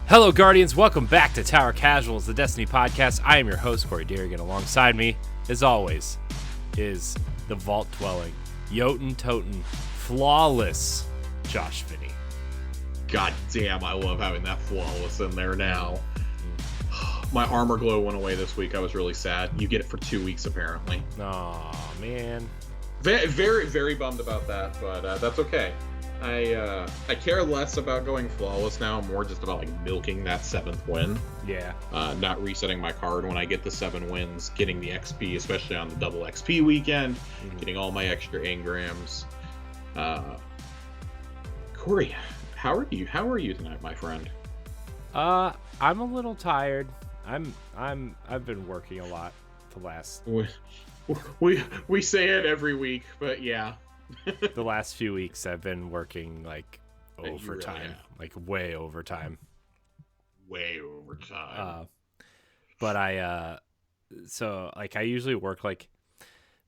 Hello, Guardians. Welcome back to Tower Casuals, the Destiny podcast. I am your host, Corey Derrigan. Alongside me, as always, is the vault-dwelling, Jotun-Toten, flawless Josh Finney. God damn, I love having that flawless in there now. My armor glow went away this week. I was really sad. You get it for 2 weeks, apparently. Oh man. Very, very bummed about that, but that's okay. I care less about going flawless now. More just about like milking that 7th win. Yeah. Not resetting my card when I get the 7 wins, getting the XP, especially on the double XP weekend, getting all my extra engrams. Corey, how are you? How are you tonight, my friend? I'm a little tired. I've been working a lot the last we say it every week, but yeah. the last few weeks I've been working like overtime, really like way overtime. But I usually work like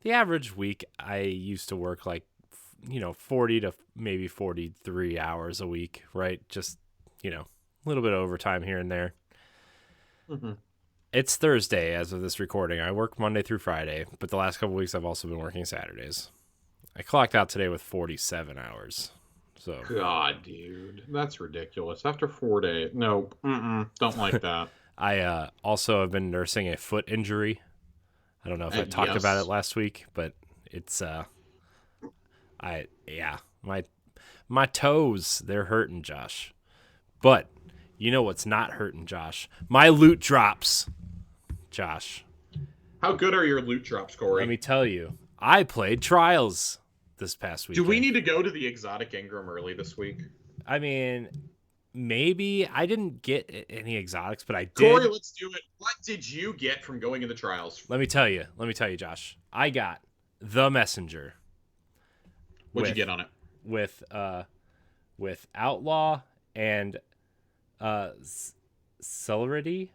the average week. I used to work like 40 to maybe 43 hours a week, right? Just a little bit of overtime here and there. Mm-hmm. It's Thursday as of this recording. I work Monday through Friday, but the last couple weeks I've also been working Saturdays. I clocked out today with 47 hours. So God, dude, that's ridiculous. After 4 days, no, don't like that. I also have been nursing a foot injury. I don't know if I talked about it last week, but it's my toes, they're hurting, Josh. But you know what's not hurting, Josh? My loot drops, Josh. How good are your loot drops, Corey? Let me tell you, I played Trials this past week. Do we need to go to the exotic engram early this week? I mean, maybe. I didn't get any exotics, but I did. Corey, let's do it. What did you get from going in the trials? Let me tell you, Josh. I got the Messenger. What'd you get on it? With Outlaw and Celerity.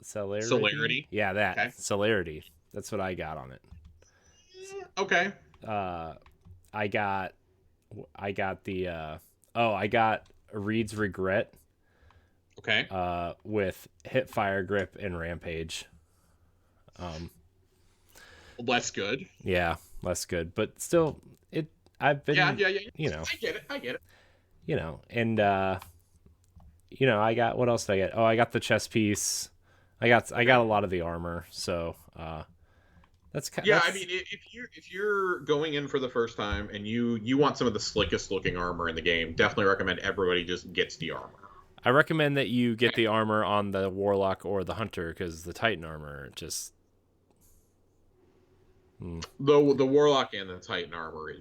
Celerity? Yeah, that. Okay. Celerity. That's what I got on it. Okay. I got Reed's Regret. Okay. With Hipfire Grip and Rampage. Less good. Yeah, less good, but still, I've been. Yeah. I get it. And I got, what else did I get? Oh, I got the chest piece. I got a lot of the armor. So, that's kind. Yeah, I mean, if you're going in for the first time and you want some of the slickest looking armor in the game, definitely recommend everybody just gets the armor. I recommend that you get the armor on the Warlock or the Hunter, because the Titan armor just. The Warlock and the Titan armor is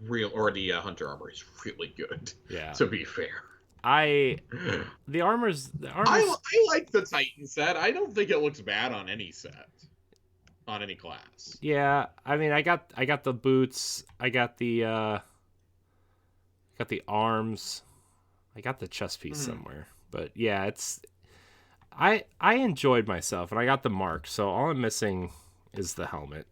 real, or the Hunter armor is really good. Yeah. To be fair. The armor's. I like the Titan set. I don't think it looks bad on any set. On any class. Yeah, I mean, I got the boots. I got the arms. I got the chest piece somewhere. But yeah, I enjoyed myself, and I got the mark. So all I'm missing is the helmet.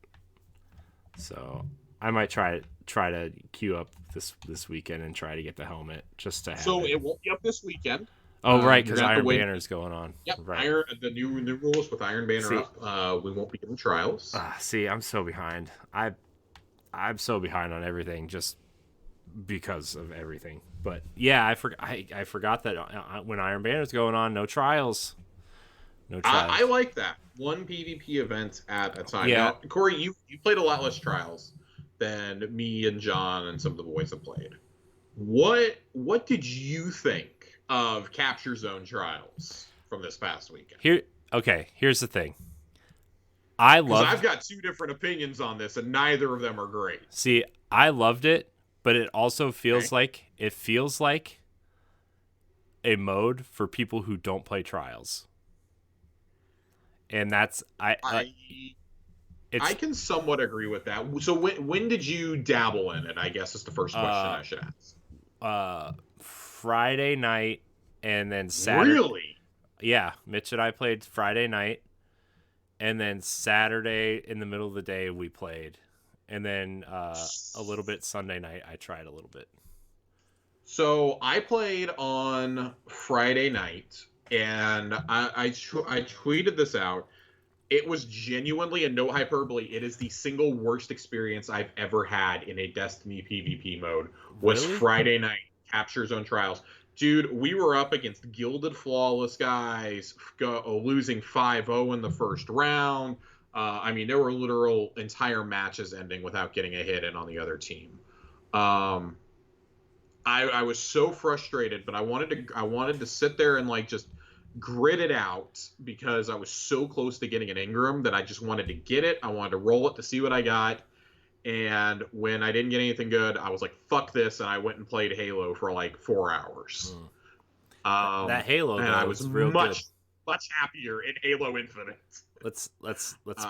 So I might try to queue up this weekend and try to get the helmet just to have it won't be up this weekend. Oh, right, because Iron Banner's going on. Yep, right. The new rules with Iron Banner up. We won't be getting trials. See, I'm so behind. I'm so behind on everything just because of everything. But yeah, I forgot that when Iron Banner's going on, no trials. No trials. I like that. One PvP event at a time. Yeah. Now, Corey, you played a lot less trials than me and John and some of the boys have played. What did you think of Capture Zone trials from this past weekend? Here's the thing. I've got 2 different opinions on this, and neither of them are great. See, I loved it, but it also feels like a mode for people who don't play trials. And that's I can somewhat agree with that. So when did you dabble in it? I guess is the first question I should ask. Friday night, and then Saturday. Really? Yeah, Mitch and I played Friday night, and then Saturday in the middle of the day we played, and then a little bit Sunday night I tried a little bit. So I played on Friday night, and I tweeted this out. It was genuinely, and no hyperbole, it is the single worst experience I've ever had in a Destiny PvP mode. Was Really? Friday night Capture Zone Trials. Dude, we were up against Gilded Flawless guys, losing 5-0 in the first round. I mean, there were literal entire matches ending without getting a hit in on the other team. I was so frustrated, but I wanted to sit there and like just grit it out because I was so close to getting an Ingram that I just wanted to get it. I wanted to roll it to see what I got. And when I didn't get anything good, I was like, fuck this. And I went and played Halo for like 4 hours. That Halo, and though, I was real much good. happier in Halo Infinite. Let's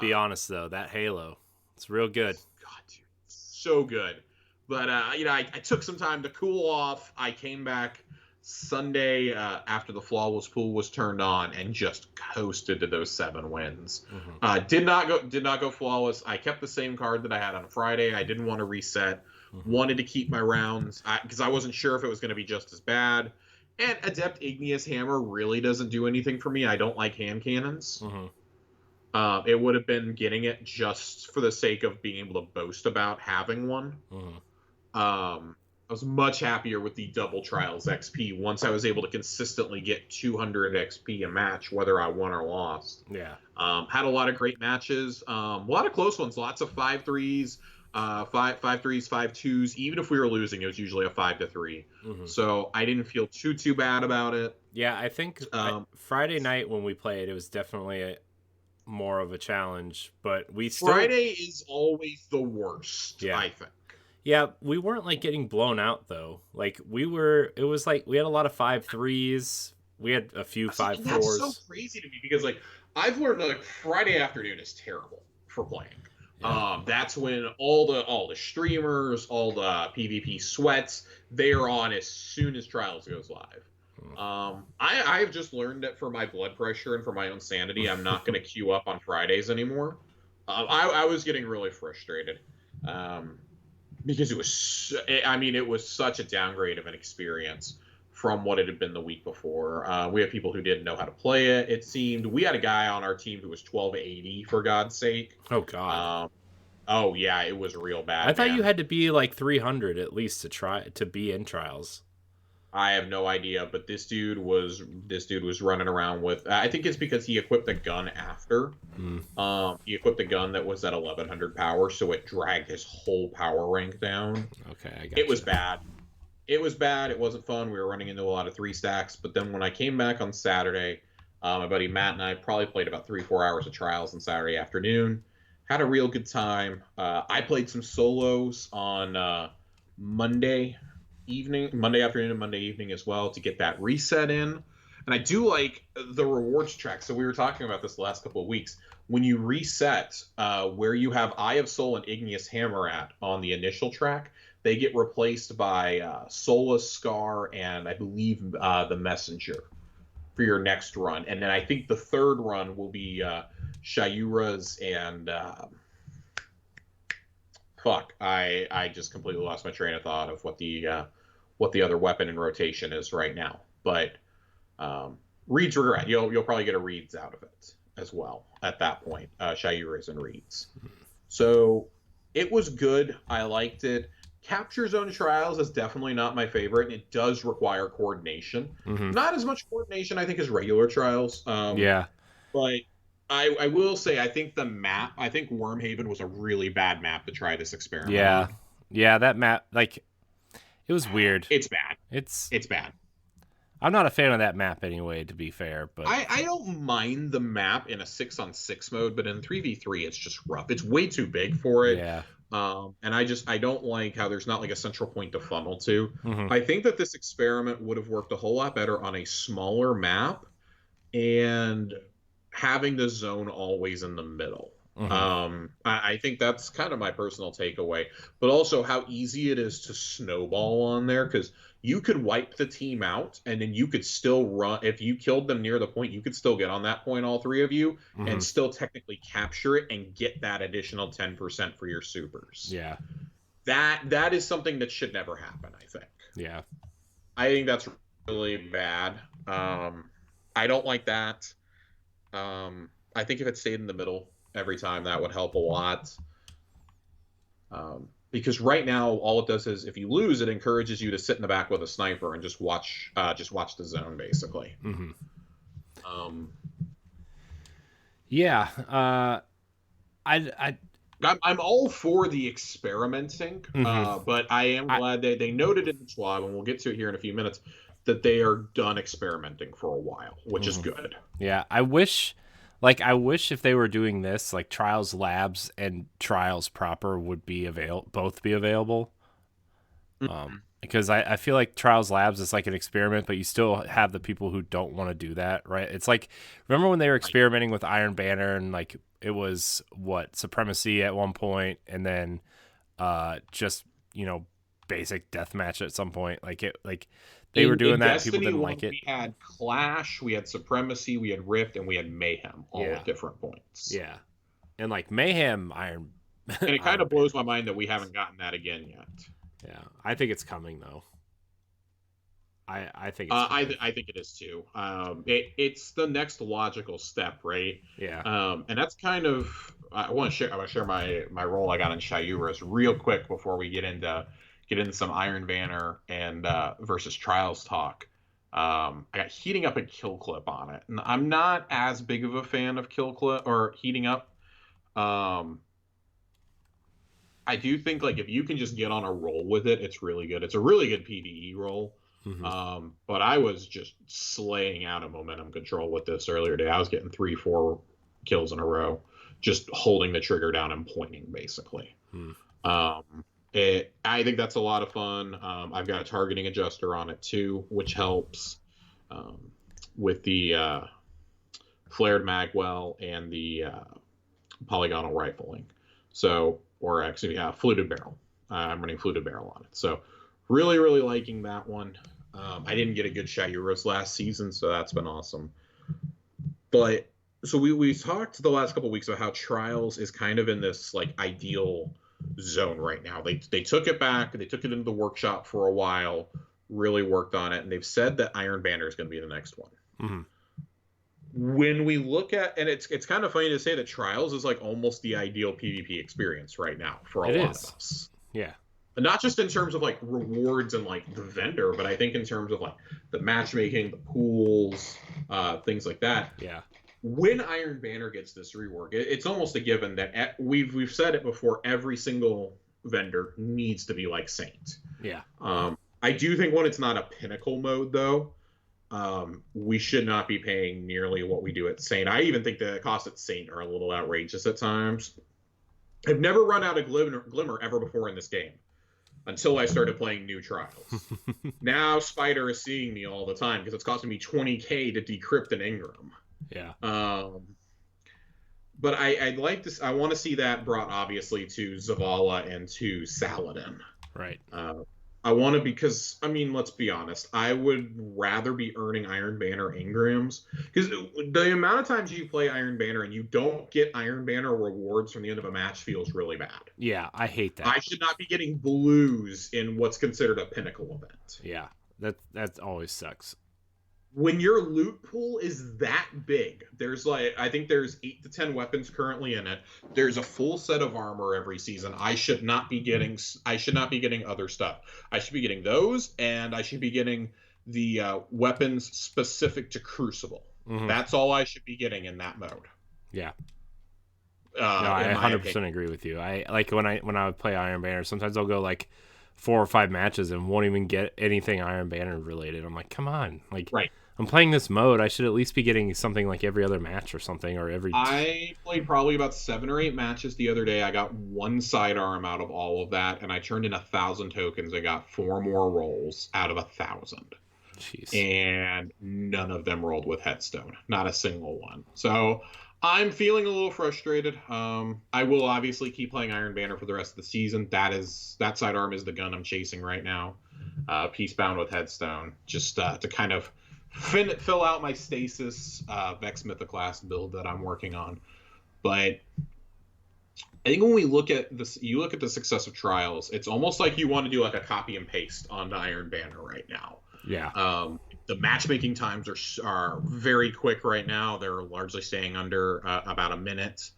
be honest though. That Halo, it's real good. God, dude, so good. But I took some time to cool off. I came back Sunday after the flawless pool was turned on and just coasted to those 7 wins. Mm-hmm. Did not go flawless. I kept the same card that I had on Friday. I didn't want to reset. Mm-hmm. Wanted to keep my rounds because I wasn't sure if it was going to be just as bad. And Adept Igneous Hammer really doesn't do anything for me. I don't like hand cannons. Mm-hmm. It would have been getting it just for the sake of being able to boast about having one. Mm-hmm. I was much happier with the double trials XP once I was able to consistently get 200 XP a match, whether I won or lost. Yeah. Had a lot of great matches, a lot of close ones, lots of 5-3s, 5-3s, 5-2s. Even if we were losing, it was usually a 5-3. Mm-hmm. So I didn't feel too bad about it. Yeah, I think Friday night when we played, it was definitely more of a challenge, but we still... Friday is always the worst, yeah. I think. Yeah, we weren't like getting blown out though. Like it was like we had a lot of 5-3s. We had a few 5-4s. That's so crazy to me because like I've learned like Friday afternoon is terrible for playing. Yeah. That's when all the streamers, all the PvP sweats, they are on as soon as Trials goes live. I've just learned that for my blood pressure and for my own sanity, I'm not going to queue up on Fridays anymore. I was getting really frustrated. Because it was such a downgrade of an experience from what it had been the week before. We had people who didn't know how to play it. It seemed we had a guy on our team who was 1280 for God's sake. Oh God. Oh yeah, it was real bad. I thought you had to be like 300 at least to be in trials. I have no idea, but this dude was running around with. I think it's because he equipped a gun after. He equipped a gun that was at 1100 power, so it dragged his whole power rank down. Okay, I got it. Was bad. It was bad. It wasn't fun. We were running into a lot of 3 stacks. But then when I came back on Saturday, my buddy Matt and I probably played about 3-4 hours of trials on Saturday afternoon. Had a real good time. I played some solos on Monday afternoon and Monday evening as well to get that reset in. And I do like the rewards track. So we were talking about this the last couple of weeks. When you reset where you have Eye of Soul and Igneous Hammer at on the initial track, they get replaced by Soulless Scar and I believe the Messenger for your next run. And then I think the third run will be Shayura's and I just completely lost my train of thought of what the other weapon in rotation is right now. But Reed's Regret, you'll probably get a Reed's out of it as well at that point. Shayura's and Reed's. So it was good. I liked it. Capture Zone Trials is definitely not my favorite, and it does require coordination. Mm-hmm. Not as much coordination, I think, as regular Trials. Yeah. But I will say, I think Wormhaven was a really bad map to try this experiment. Yeah. Yeah, that map, like, it was weird. It's bad. It's bad. I'm not a fan of that map anyway, to be fair. But I don't mind the map in a 6-on-6 mode, but in 3v3, it's just rough. It's way too big for it. Yeah. And I don't like how there's not like a central point to funnel to. Mm-hmm. I think that this experiment would have worked a whole lot better on a smaller map and having the zone always in the middle. Mm-hmm. I think that's kind of my personal takeaway, but also how easy it is to snowball on there, because you could wipe the team out and then you could still run. If you killed them near the point, you could still get on that point, all 3 of you, mm-hmm. and still technically capture it and get that additional 10% for your supers. Yeah. That is something that should never happen, I think. Yeah. I think that's really bad. I don't like that. I think if it stayed in the middle every time, that would help a lot. Because right now, all it does is if you lose, it encourages you to sit in the back with a sniper and just watch the zone, basically. Mm-hmm. Um, Yeah. I I'm all for the experimenting, but I am glad they noted in the SWAB, and we'll get to it here in a few minutes, that they are done experimenting for a while, which is good. Yeah, I wish if they were doing this, like Trials Labs and Trials proper would be both be available. Because I feel like Trials Labs is like an experiment, but you still have the people who don't want to do that, right? It's like, remember when they were experimenting with Iron Banner and like it was Supremacy at one point, and then just basic deathmatch at some point, they were doing that. Destiny, people didn't like it. We had Clash, we had Supremacy, we had Rift, and we had Mayhem, all at different points. Yeah, and like Mayhem, Iron. And it kind of blows my mind that we haven't gotten that again yet. Yeah, I think it's coming though. I think I think it is too. It's the next logical step, right? Yeah. And that's kind of I want to share my role I got in Shayuras real quick before we get into some Iron Banner and versus Trials talk. I got Heating Up and Kill Clip on it, and I'm not as big of a fan of Kill Clip or Heating Up. I do think like if you can just get on a roll with it, it's really good. It's a really good PvE roll. Mm-hmm. But I was just slaying out of momentum control with this earlier today. I was getting 3-4 kills in a row, just holding the trigger down and pointing basically. I think that's a lot of fun. I've got a targeting adjuster on it too, which helps with the flared magwell and the polygonal rifling. So, or actually, fluted barrel. I'm running fluted barrel on it. So, really, really liking that one. I didn't get a good Shayuras last season, so that's been awesome. But so we talked the last couple of weeks about how Trials is kind of in this like ideal zone right now. They took it back, they took it into the workshop for a while, really worked on it, and they've said that Iron Banner is going to be the next one. Mm-hmm. When we look at, and it's kind of funny to say that Trials is like almost the ideal PvP experience right now for a lot of us. Yeah. Not just in terms of like rewards and like the vendor, but I think in terms of like the matchmaking, the pools, things like that. Yeah. When Iron Banner gets this rework, it's almost a given that we've said it before. Every single vendor needs to be like Saint. Yeah. I do think when it's not a pinnacle mode though, we should not be paying nearly what we do at Saint. I even think the costs at Saint are a little outrageous at times. I've never run out of Glimmer ever before in this game until I started playing new Trials. Now Spider is seeing me all the time because it's costing me 20k to decrypt an Ingram. Yeah. But I'd like to. I want to see that brought obviously to Zavala and to Saladin. Right. I want to, because I mean, let's be honest. I would rather be earning Iron Banner Ingrams, because the amount of times you play Iron Banner and you don't get Iron Banner rewards from the end of a match feels really bad. Yeah, I hate that. I should not be getting blues in what's considered a pinnacle event. Yeah, that always sucks. When your loot pool is that big, there's like, I think there's 8 to 10 weapons currently in it. There's a full set of armor every season. I should not be getting other stuff. I should be getting those, and I should be getting the weapons specific to Crucible. Mm-hmm. That's all I should be getting in that mode. Yeah. No, I 100% agree with you. I like when I would play Iron Banner, sometimes I'll go like 4 or 5 matches and won't even get anything Iron Banner related. I'm like, come on, like, right. I'm playing this mode. I should at least be getting something like every other match or something, or every. I played probably about 7 or 8 matches the other day. I got 1 sidearm out of all of that, and I turned in 1,000 tokens. I got 4 more rolls out of 1,000. Jeez. And none of them rolled with Headstone. Not a single one. So I'm feeling a little frustrated. I will obviously keep playing Iron Banner for the rest of the season. That sidearm is the gun I'm chasing right now. Peacebound with Headstone, just to kind of fill out my stasis Vex Mythoclast build that I'm working on. But I think when we look at this, you look at the success of Trials, it's almost like you want to do like a copy and paste onto Iron Banner right now. Yeah. The matchmaking times are very quick right now. They're largely staying under about a minute.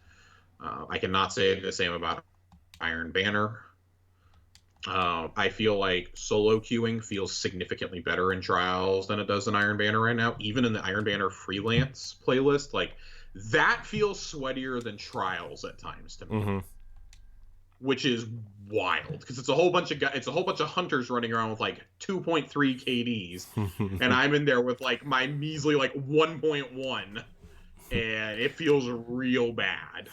I cannot say the same about Iron Banner. I feel like solo queuing feels significantly better in Trials than it does in Iron Banner right now. Even in the Iron Banner freelance playlist, like that feels sweatier than Trials at times to me. Mm-hmm. Which is wild because it's a whole bunch of hunters running around with like 2.3 KDs, and I'm in there with like my measly like 1.1, and it feels real bad.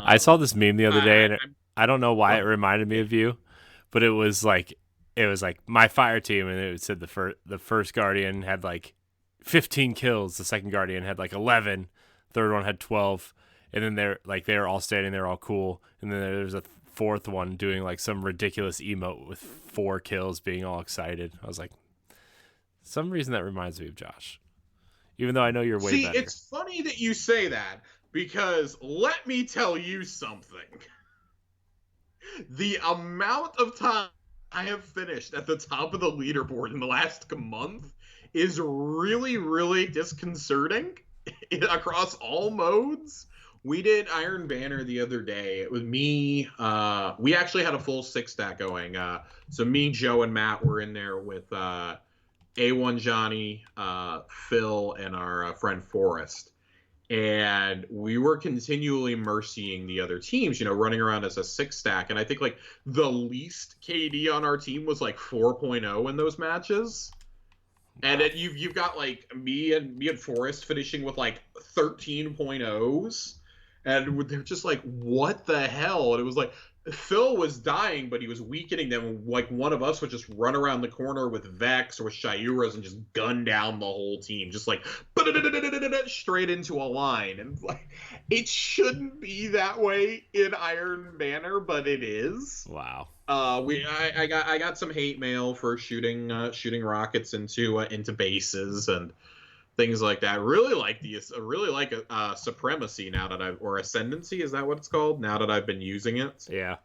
I saw this meme the other day, and I don't know why it reminded me of you, but it was like my fire team, and it said the first Guardian had like 15 kills, the second Guardian had like 11, third one had 12. And then they're all standing there all cool. And then there's a fourth one doing like some ridiculous emote with 4 kills being all excited. I was like, some reason that reminds me of Josh. Even though I know you're way better. See, it's funny that you say that because let me tell you something. The amount of time I have finished at the top of the leaderboard in the last month is really, really disconcerting across all modes. We did Iron Banner the other day. It was me. We actually had a full 6-stack going. So me, Joe, and Matt were in there with A1 Johnny, Phil, and our friend Forrest. And we were continually mercying the other teams, running around as a 6-stack. And I think like the least KD on our team was like 4.0 in those matches. And then you've got like me and Forrest finishing with like 13.0s. And they're just like, what the hell? And it was like, Phil was dying, but he was weakening them. Like, one of us would just run around the corner with Vex or Shayuras and just gun down the whole team. Just like, straight into a line. And like, it shouldn't be that way in Iron Banner, but it is. Wow. I got some hate mail for shooting rockets into bases and things like that. Really like Supremacy now that or Ascendancy, is that what it's called? Now that I've been using it. Yeah.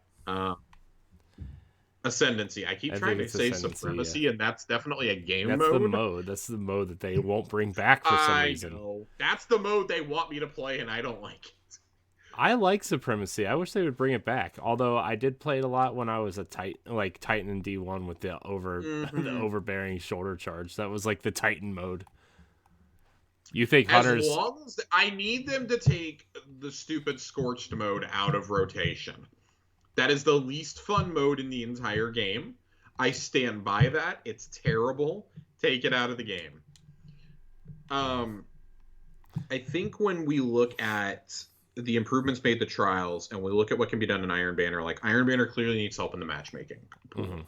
Ascendancy. I keep trying to say Supremacy, yeah. And that's definitely a game mode. That's the mode. That's the mode that they won't bring back for some reason. I know. That's the mode they want me to play, and I don't like it. I like Supremacy. I wish they would bring it back. Although I did play it a lot when I was a Titan in D1 with the the overbearing shoulder charge. That was like the Titan mode. You think Hunters... As long as I need them to take the stupid Scorched mode out of rotation. That is the least fun mode in the entire game. I stand by that. It's terrible. Take it out of the game. I think when we look at the improvements made to Trials and we look at what can be done in Iron Banner, like Iron Banner clearly needs help in the matchmaking. Mm-hmm.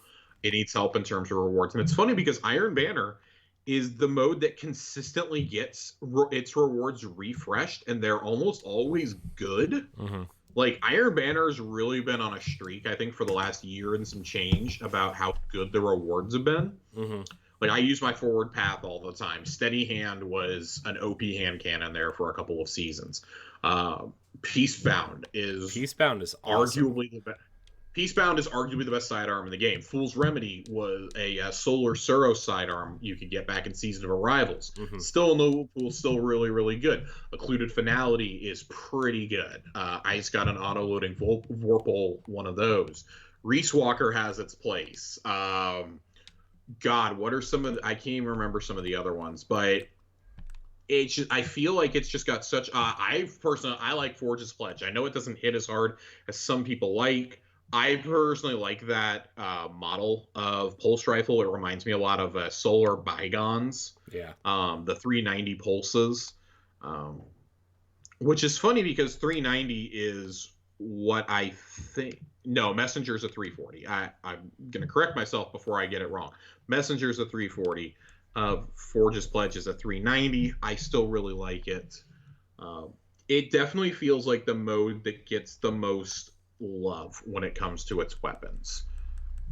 It needs help in terms of rewards. And it's funny because Iron Banner is the mode that consistently gets its rewards refreshed, and they're almost always good. Mm-hmm. Like, Iron Banner's really been on a streak, I think, for the last year and some change about how good the rewards have been. Mm-hmm. Like, I use my forward path all the time. Steady Hand was an OP hand cannon there for a couple of seasons. Peacebound is awesome. Peacebound is arguably the best sidearm in the game. Fool's Remedy was a Solar Suros sidearm you could get back in Season of Arrivals. Mm-hmm. Still in the pool, still really, really good. Occluded Finality is pretty good. Ice got an auto-loading Vorpal, one of those. Reese Walker has its place. God, what are some of I can't even remember some of the other ones, but it's just, I feel like it's just got such... I like Forge's Pledge. I know it doesn't hit as hard as some people like. I personally like that model of pulse rifle. It reminds me a lot of Solar Bygones. Yeah. The 390 pulses, which is funny because 390 is what I think. No, Messenger's a 340. I'm going to correct myself before I get it wrong. Messenger's a 340. Forge's Pledge is a 390. I still really like it. It definitely feels like the mode that gets the most love when it comes to its weapons.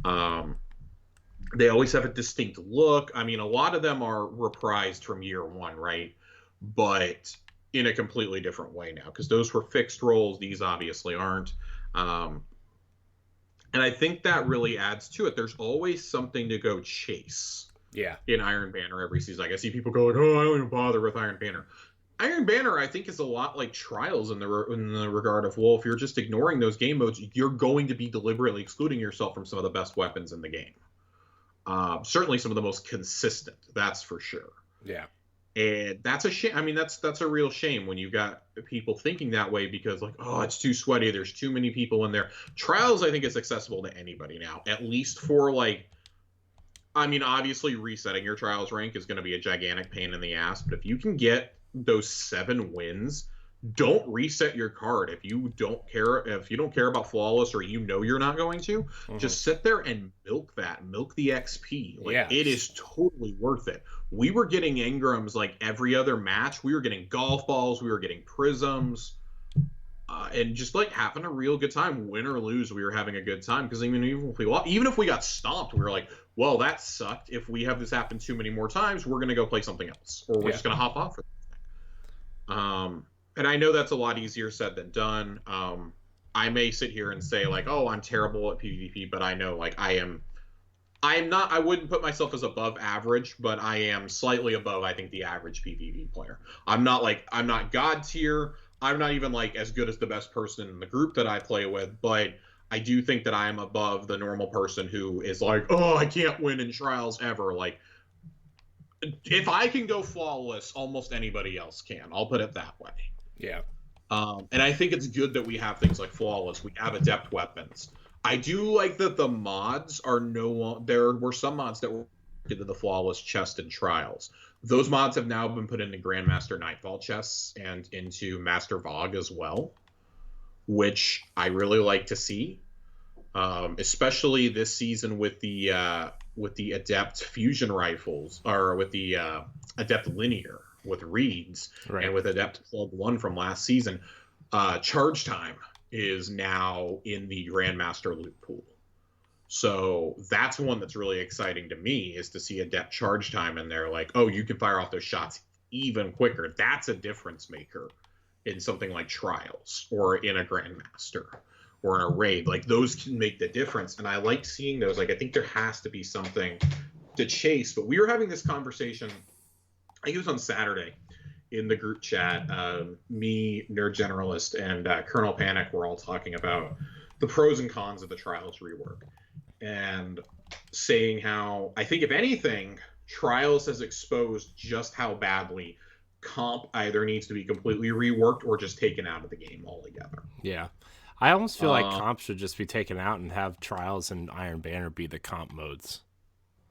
They always have a distinct look. I mean, a lot of them are reprised from year one, right? But in a completely different way now, because those were fixed roles. These obviously aren't. And I think that really adds to it. There's always something to go chase Yeah. in Iron Banner every season. Like I see people go like, "Oh, I don't even bother with Iron Banner." Iron Banner, I think, is a lot like Trials in the regard of, well, if you're just ignoring those game modes, you're going to be deliberately excluding yourself from some of the best weapons in the game. Certainly, some of the most consistent. That's for sure. Yeah. And that's a shame. I mean, that's a real shame when you got people thinking that way because, like, oh, it's too sweaty. There's too many people in there. Trials, I think, is accessible to anybody now, at least for like. I mean, obviously, resetting your Trials rank is going to be a gigantic pain in the ass, but if you can get those 7 wins, don't reset your card if you don't care about flawless, or you're not going to. Just sit there and milk the XP. Like, yeah, it is totally worth it. We were getting Engrams like every other match. We were getting golf balls, we were getting prisms, and just like having a real good time. Win or lose, we were having a good time, because even if we got stomped, we were like, well, that sucked. If we have this happen too many more times, we're gonna go play something else, or we're just gonna hop off for and I know that's a lot easier said than done. I may sit here and say like, oh, I'm terrible at PvP, but I know like I wouldn't put myself as above average, but I am slightly above, I think, the average PvP player. I'm not God tier. I'm not even like as good as the best person in the group that I play with, but I do think that I am above the normal person who is like, oh, I can't win in Trials ever. Like, if I can go flawless, almost anybody else can. I'll put it that way. Yeah. And I think it's good that we have things like flawless. We have adept weapons. I do like that the mods are there were some mods that were into the flawless chest in Trials. Those mods have now been put into Grandmaster Nightfall chests and into Master Vogue as well, which I really like to see. Especially this season with the adept fusion rifles, or with the adept linear with reeds, right, and with adept plug 1 from last season. Charge time is now in the Grandmaster loot pool, so that's one that's really exciting to me, is to see adept charge time in there. Like, oh, you can fire off those shots even quicker. That's a difference maker in something like Trials or in a Grandmaster or in a raid. Like, those can make the difference, and I like seeing those. Like, I think there has to be something to chase. But we were having this conversation, I think it was on Saturday, in the group chat. Me, Nerd Generalist, and Colonel Panic were all talking about the pros and cons of the Trials rework, and saying how, I think, if anything, Trials has exposed just how badly comp either needs to be completely reworked or just taken out of the game altogether. Yeah. I almost feel like comp should just be taken out and have Trials and Iron Banner be the comp modes.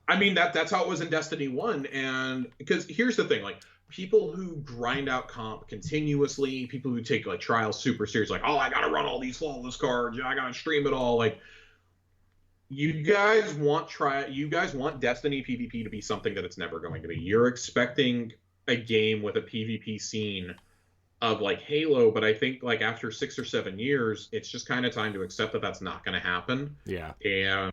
I mean, that's how it was in Destiny 1. And because here's the thing, like, people who grind out comp continuously, people who take like Trials super serious, like, oh, I gotta run all these flawless cards, I gotta stream it all. Like, you guys want Destiny PvP to be something that it's never going to be. You're expecting a game with a PvP scene of like Halo, but I think like after 6 or 7 years, it's just kind of time to accept that that's not going to happen. Yeah. And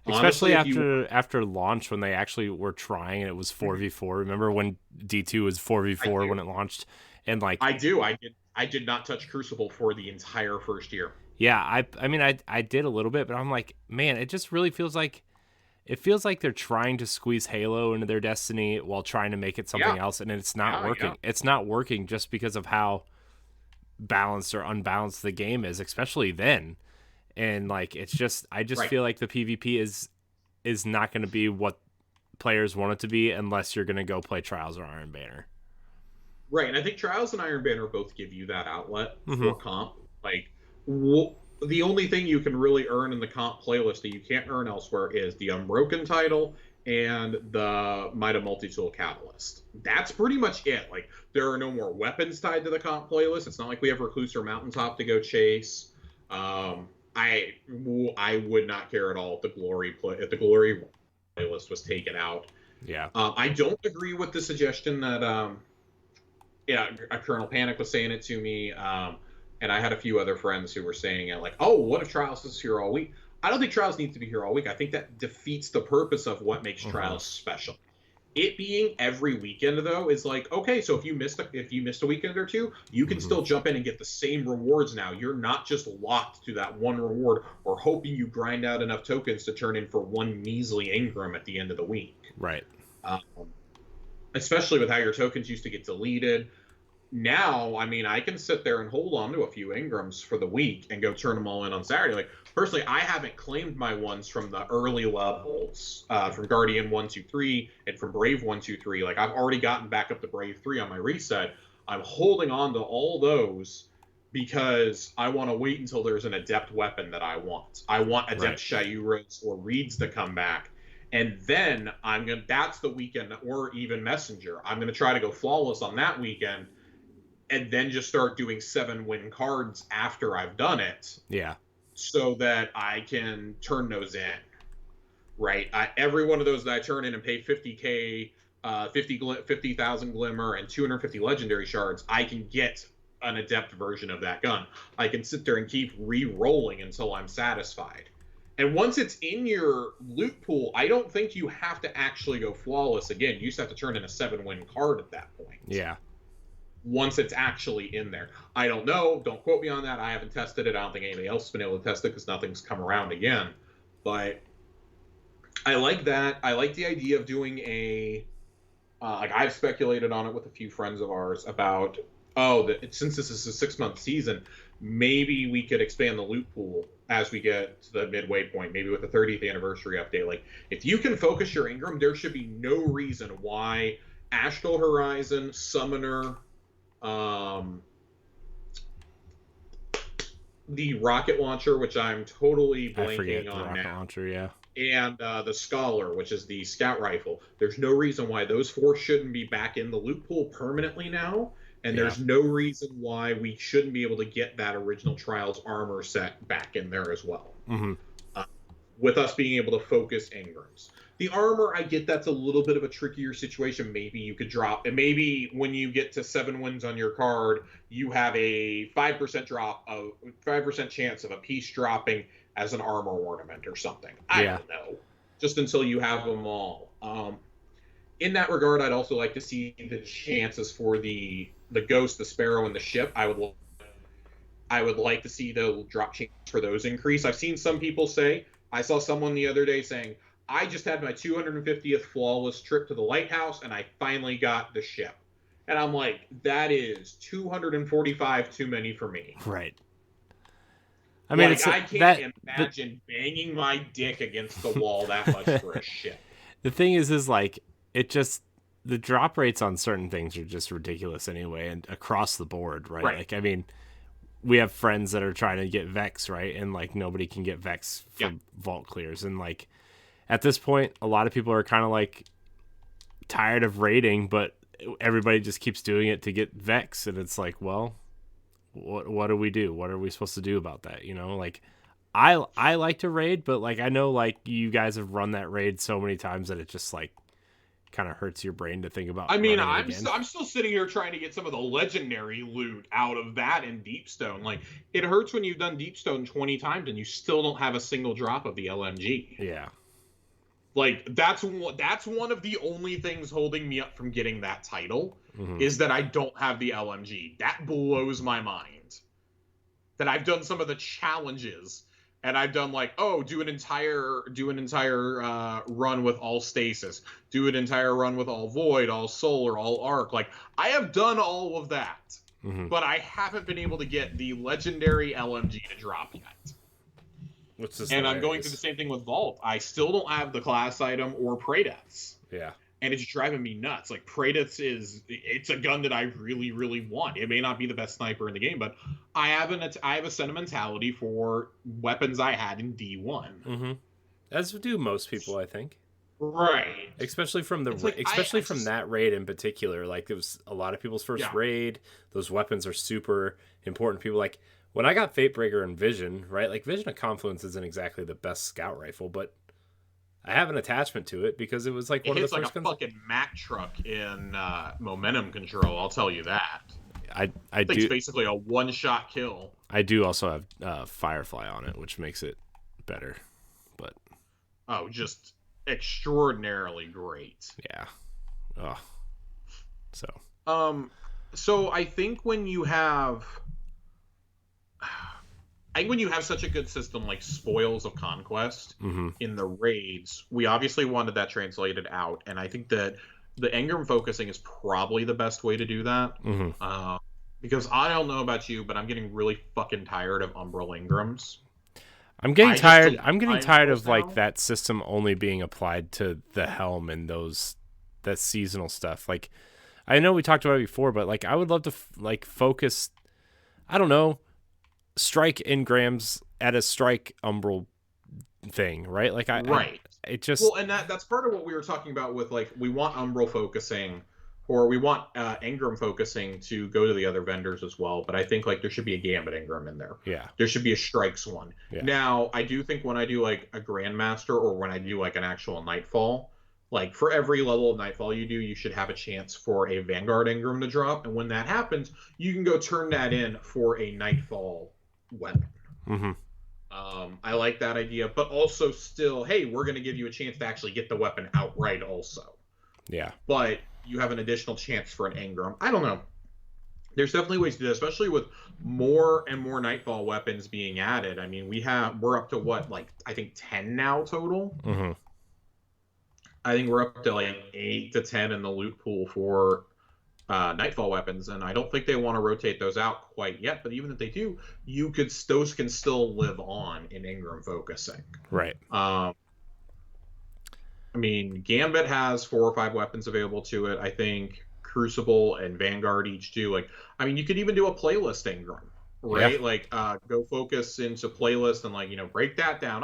especially after launch, when they actually were trying and it was 4v4. Remember when D2 was 4v4 when it launched? And like, I did not touch Crucible for the entire first year. Yeah, I mean I did a little bit, but I'm like, man, it just really feels like they're trying to squeeze Halo into their Destiny while trying to make it something else, and it's not working. Yeah. It's not working just because of how balanced or unbalanced the game is, especially then. And like, it's just, I just feel like the PvP is not going to be what players want it to be unless you're going to go play Trials or Iron Banner. Right, and I think Trials and Iron Banner both give you that outlet for comp. Like, the only thing you can really earn in the comp playlist that you can't earn elsewhere is the Unbroken title and the Might of Multi-Tool Catalyst. That's pretty much it. Like, there are no more weapons tied to the comp playlist. It's not like we have Recluse or Mountaintop to go chase. I would not care at all if the Glory playlist was taken out. Yeah. I don't agree with the suggestion that Colonel Panic was saying it to me. And I had a few other friends who were saying it, like, oh, what if Trials is here all week? I don't think Trials needs to be here all week. I think that defeats the purpose of what makes Trials special. It being every weekend, though, is like, okay, so if you missed a weekend or two, you can still jump in and get the same rewards now. You're not just locked to that one reward or hoping you grind out enough tokens to turn in for one measly Engram at the end of the week. Right. Um, especially with how your tokens used to get deleted. Now, I mean, I can sit there and hold on to a few Ingrams for the week and go turn them all in on Saturday. Like, personally, I haven't claimed my ones from the early levels, from Guardian 123 and from Brave 123. Like, I've already gotten back up to Brave 3 on my reset. I'm holding on to all those because I want to wait until there's an Adept weapon that I want. I want Adept Shayuras or Reeds to come back. And then that's the weekend, or even Messenger. I'm going to try to go flawless on that weekend and then just start doing 7-win cards after I've done it. Yeah. So that I can turn those in, right? Every one of those that I turn in and pay 50K, 50,000 Glimmer, and 250 Legendary Shards, I can get an Adept version of that gun. I can sit there and keep re-rolling until I'm satisfied. And once it's in your loot pool, I don't think you have to actually go flawless again. You just have to turn in a 7-win card at that point. Yeah. Once it's actually in there. I don't know. Don't quote me on that. I haven't tested it. I don't think anybody else has been able to test it because nothing's come around again. But I like that. I like the idea of doing like I've speculated on it with a few friends of ours about, since this is a 6-month season, maybe we could expand the loot pool as we get to the midway point, maybe with the 30th anniversary update. Like, if you can focus your Ingram, there should be no reason why Astral Horizon, Summoner, the rocket launcher, which I'm totally blanking on rocket now, launcher, yeah, and the Scholar, which is the scout rifle. There's no reason why those 4 shouldn't be back in the loot pool permanently now, and there's no reason why we shouldn't be able to get that original Trials armor set back in there as well. Mm-hmm. With us being able to focus Ingrams. The armor, I get that's a little bit of a trickier situation. Maybe you could drop, and maybe when you get to 7 wins on your card, you have a 5% chance of a piece dropping as an armor ornament or something. I don't know. Just until you have them all. In that regard, I'd also like to see the chances for the Ghost, the Sparrow, and the Ship. I would like to see the drop chances for those increase. I've seen some people say, I saw someone the other day saying, I just had my 250th flawless trip to the lighthouse, and I finally got the Ship. And I'm like, that is 245 too many for me. Right. I mean, I can't imagine banging my dick against the wall that much for a Ship. The thing is like, the drop rates on certain things are just ridiculous anyway, and across the board, right? Like, I mean, we have friends that are trying to get Vex, right? And like, nobody can get Vex for vault clears. And like, at this point, a lot of people are kind of like tired of raiding, but everybody just keeps doing it to get Vex. And it's like, well, what do we do? What are we supposed to do about that? You know, like, I like to raid, but like, I know like you guys have run that raid so many times that it just like kind of hurts your brain to think about. I mean, I'm still sitting here trying to get some of the legendary loot out of that in Deepstone. Like, it hurts when you've done Deepstone 20 times and you still don't have a single drop of the LMG. Yeah. Like, that's one of the only things holding me up from getting that title, is that I don't have the LMG. That blows my mind. That I've done some of the challenges, and I've done like, do an entire run with all stasis, do an entire run with all void, all solar, all arc. Like, I have done all of that, but I haven't been able to get the legendary LMG to drop yet. And I'm going through the same thing with Vault. I still don't have the class item or Praedyths. Yeah. And it's driving me nuts. Like, Praedyths it's a gun that I really, really want. It may not be the best sniper in the game, but I have a sentimentality for weapons I had in D1. Mm-hmm. As do most people, I think. Right. Especially from that raid in particular. Like, it was a lot of people's first raid. Those weapons are super important. People like, when I got Fatebreaker and Vision, right? Like, Vision of Confluence isn't exactly the best scout rifle, but I have an attachment to it because it was like one of the first guns. It's like a fucking Mack truck in momentum control, I'll tell you that. I think it's basically a one-shot kill. I do also have Firefly on it, which makes it better. But just extraordinarily great. Yeah. Oh. So I think when you have I think when you have such a good system like Spoils of Conquest Mm-hmm. in the raids, we obviously wanted that translated out, and I think that the Engram focusing is probably the best way to do that. Mm-hmm. Because I don't know about you, but I'm getting really fucking tired of Umbral Ingrams. I'm getting I just tired. delete I'm getting my tired Umbrals of like now. that system only being applied to the helm and that seasonal stuff. Like, I know we talked about it before, but like I would love to like focus. I don't know, strike engrams at a strike umbral thing, right? Like Right. it just Well, and that's part of what we were talking about with like we want Umbral focusing, or we want Engram focusing to go to the other vendors as well. But I think like there should be a Gambit Engram in there. yeah, There should be a Strikes one. yeah, Now, I do think when I do like a Grandmaster or when I do like an actual Nightfall, like for every level of Nightfall you do, you should have a chance for a Vanguard Engram to drop. And when that happens, you can go turn that in for a Nightfall weapon. mm-hmm. I like that idea, but also still, hey, we're going to give you a chance to actually get the weapon outright also. Yeah, But you have an additional chance for an Engram. I don't know. There's definitely ways to do that, especially with more and more Nightfall weapons being added. I mean, we're up to what, like I think 10 now total. mm-hmm. I think we're up to like 8 to 10 in the loot pool for Nightfall weapons, and I don't think they want to rotate those out quite yet. But even if they do, those can still live on in Engram focusing. Right. I mean, Gambit has 4 or 5 weapons available to it. I think Crucible and Vanguard each do. Like, I mean, you could even do a playlist Engram, right? Yeah. Like, go focus into playlist and like break that down.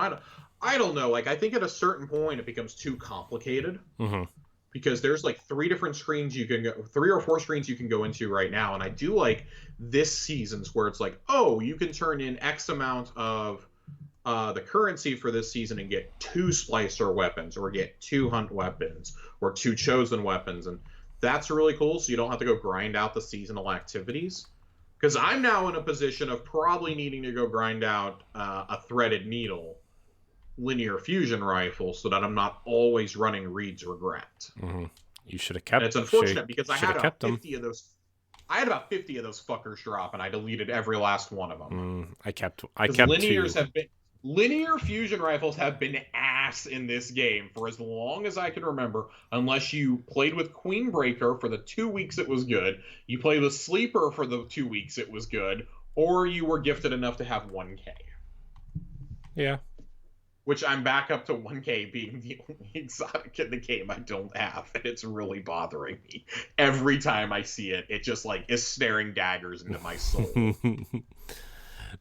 I don't know. Like, I think at a certain point it becomes too complicated. Mm-hmm. Because there's like 3 different screens you can go, 3 or 4 screens you can go into right now, and I do like this season's where it's like, oh, you can turn in X amount of the currency for this season and get 2 splicer weapons, or get 2 hunt weapons, or 2 chosen weapons, and that's really cool. So you don't have to go grind out the seasonal activities. Because I'm now in a position of probably needing to go grind out a threaded needle linear fusion rifle so that I'm not always running Reed's Regret. Mm-hmm. You should have kept. And it's unfortunate because I had about kept 50 of those. I had about 50 of those fuckers drop, and I deleted every last one of them. I kept. Linears 2. have been linear fusion rifles have been ass in this game for as long as I can remember. Unless you played with Queenbreaker for the 2 weeks it was good, you played with Sleeper for the 2 weeks it was good, or you were gifted enough to have 1K. Yeah. Which I'm back up to 1K being the only exotic in the game I don't have, and it's really bothering me. Every time I see it, it just like is staring daggers into my soul.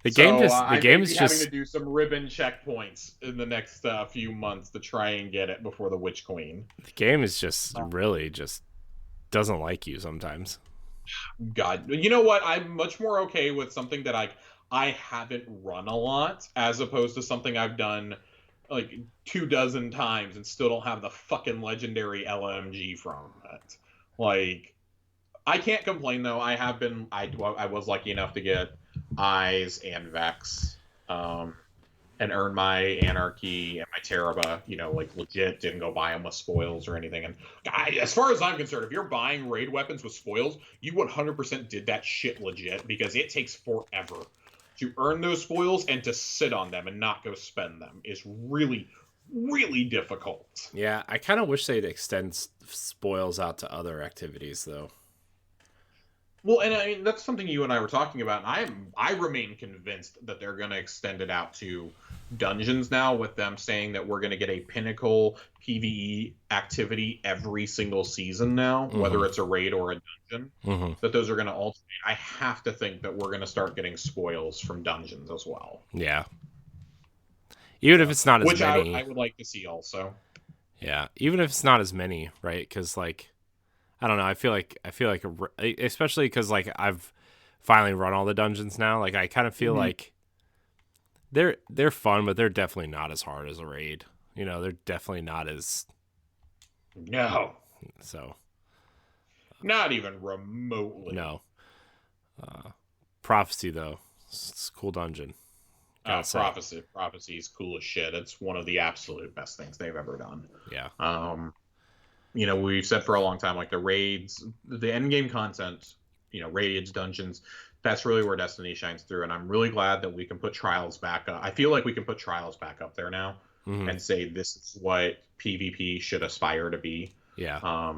The game is just just having to do some ribbon checkpoints in the next few months to try and get it before the Witch Queen. the game is just really just doesn't like you sometimes. God, you know what? I'm much more okay with something that I haven't run a lot, as opposed to something I've done like 24 times and still don't have the fucking legendary LMG from it. Like, I can't complain though. I was lucky enough to get Eyes and Vex, and earn my Anarchy and my Teraba, like legit, didn't go buy them with spoils or anything. And as far as I'm concerned, if you're buying raid weapons with spoils, you 100% did that shit legit, because it takes forever to earn those spoils, and to sit on them and not go spend them is really, really difficult. Yeah, I kind of wish they'd extend spoils out to other activities though. Well, and I mean that's something you and I were talking about, and I remain convinced that they're going to extend it out to dungeons now, with them saying that we're going to get a pinnacle PvE activity every single season now, whether it's a raid or a dungeon. That those are going to alternate. I have to think that we're going to start getting spoils from dungeons as well. Yeah. Even if it's not as many. I would like to see also. Yeah, even if it's not as many, right? Because like, I don't know. I feel like, especially because like I've finally run all the dungeons now. Like I kind of feel like they're fun, but they're definitely not as hard as a raid. They're definitely not as. No. So. Not even remotely. No. Prophecy though, it's a cool dungeon. Prophecy is cool as shit. It's one of the absolute best things they've ever done. Yeah. We've said for a long time, like the raids, the end game content, raids, dungeons, that's really where Destiny shines through. And I'm really glad that we can put Trials back up. I feel like we can put Trials back up there now and say this is what PvP should aspire to be. Yeah.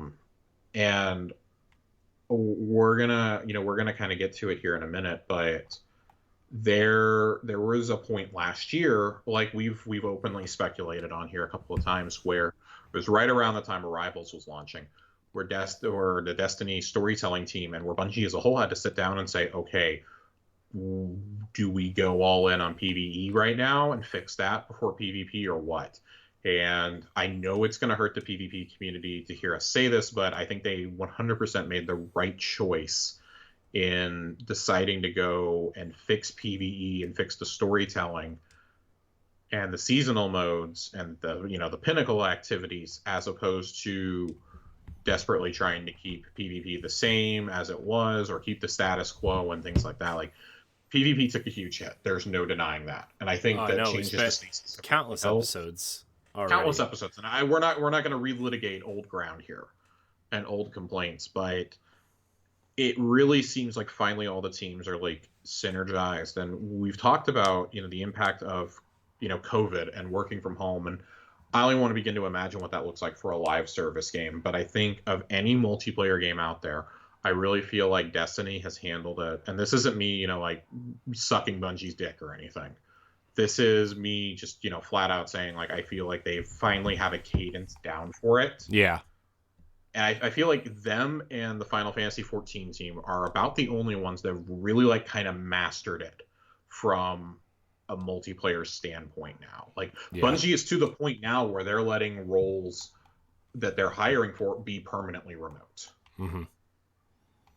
And we're gonna kind of get to it here in a minute, but there was a point last year, like we've openly speculated on here a couple of times, where it was right around the time Rivals was launching, where the Destiny storytelling team and where Bungie as a whole had to sit down and say, okay, do we go all in on PvE right now and fix that before PvP or what? And I know it's going to hurt the PvP community to hear us say this, but I think they 100% made the right choice in deciding to go and fix PvE and fix the storytelling and the seasonal modes and the pinnacle activities, as opposed to desperately trying to keep PvP the same as it was or keep the status quo and things like that. Like, PvP took a huge hit. There's no denying that, and I think that changes the stasis. Countless episodes. Already. Countless episodes, and we're not going to relitigate old ground here and old complaints, but it really seems like finally all the teams are like synergized, and we've talked about the impact of COVID and working from home, and I only want to begin to imagine what that looks like for a live service game. But I think of any multiplayer game out there, I really feel like Destiny has handled it, and this isn't me like sucking Bungie's dick or anything. This is me just, flat out saying, like, I feel like they finally have a cadence down for it. Yeah. And I feel like them and the Final Fantasy XIV team are about the only ones that really, kind of mastered it from a multiplayer standpoint now. Like, yeah. Bungie is to the point now where they're letting roles that they're hiring for be permanently remote. Mm-hmm.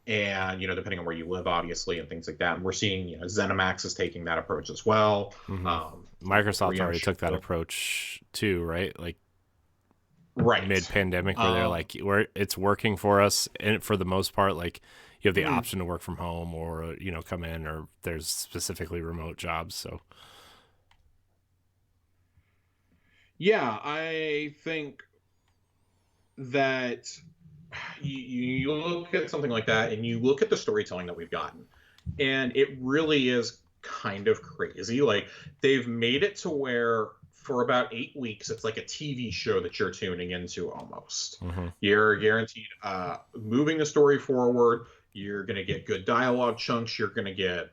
And, depending on where you live, obviously, and things like that. And we're seeing, ZeniMax is taking that approach as well. Mm-hmm. Microsoft already took that approach too, right? Like, right mid-pandemic, where they're like, it's working for us, and for the most part, like, you have the option to work from home or, come in, or there's specifically remote jobs. So, yeah, I think that you look at something like that and you look at the storytelling that we've gotten, and it really is kind of crazy. Like, they've made it to where for about 8 weeks it's like a TV show that you're tuning into almost. Mm-hmm. You're guaranteed moving the story forward. You're going to get good dialogue chunks. You're going to get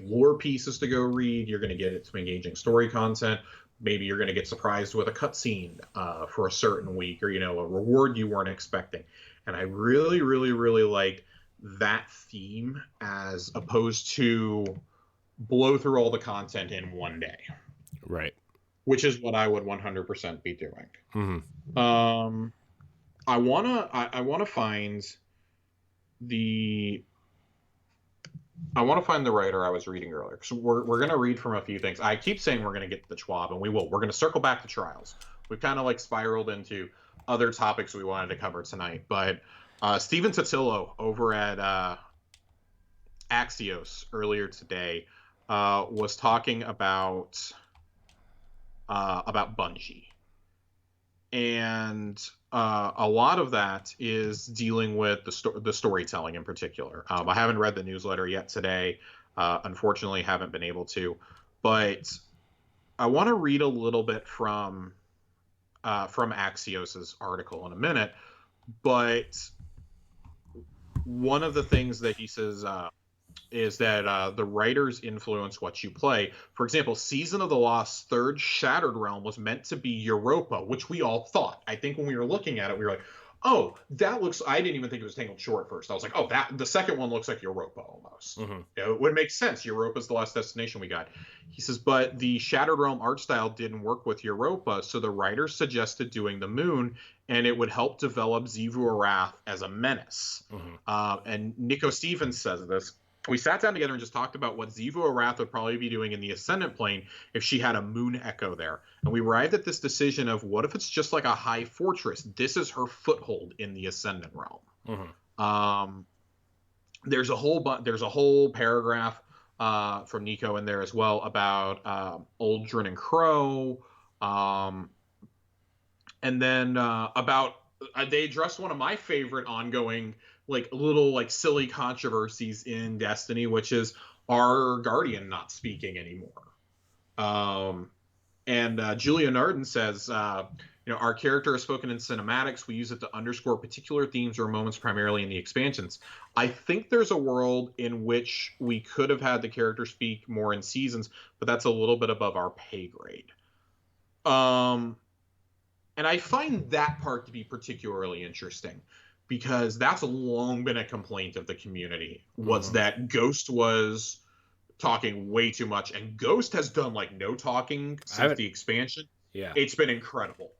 lore pieces to go read. You're going to get some engaging story content. Maybe you're going to get surprised with a cutscene for a certain week, or a reward you weren't expecting. And I really, really, really like that theme, as opposed to blow through all the content in one day. Right. Which is what I would 100% be doing. Mm-hmm. I wanna find the writer I was reading earlier, because we're gonna read from a few things. I keep saying we're gonna get to the Schwab, and we will. We're gonna circle back to Trials. We've kind of spiraled into other topics we wanted to cover tonight, but Steven Totillo over at Axios earlier today was talking about Bungie, and a lot of that is dealing with the storytelling in particular. I haven't read the newsletter yet today, unfortunately haven't been able to, but I want to read a little bit from Axios's article in a minute. But one of the things that he says is that the writers influence what you play. For example, Season of the Lost third Shattered Realm was meant to be Europa, which we all thought. I think when we were looking at it, we were like, oh, that looks... I didn't even think it was Tangled Shore at first. I was like, oh, the second one looks like Europa almost. Mm-hmm. It would make sense. Europa's the last destination we got. He says, but the Shattered Realm art style didn't work with Europa, so the writers suggested doing the moon, and it would help develop Xivu Arath as a menace. Mm-hmm. And Nico Stevens says this. We sat down together and just talked about what Xivu Arath would probably be doing in the Ascendant Plane if she had a moon echo there. And we arrived at this decision of, what if it's just like a high fortress? This is her foothold in the Ascendant Realm. Mm-hmm. There's a whole paragraph from Nico in there as well about Uldren and Crow. And then about they addressed one of my favorite ongoing like little like silly controversies in Destiny, which is our Guardian not speaking anymore. And Julia Narden says, our character is spoken in cinematics. We use it to underscore particular themes or moments, primarily in the expansions. I think there's a world in which we could have had the character speak more in seasons, but that's a little bit above our pay grade. And I find that part to be particularly interesting, because that's long been a complaint of the community, was that Ghost was talking way too much, and Ghost has done like no talking since the expansion. Yeah, it's been incredible.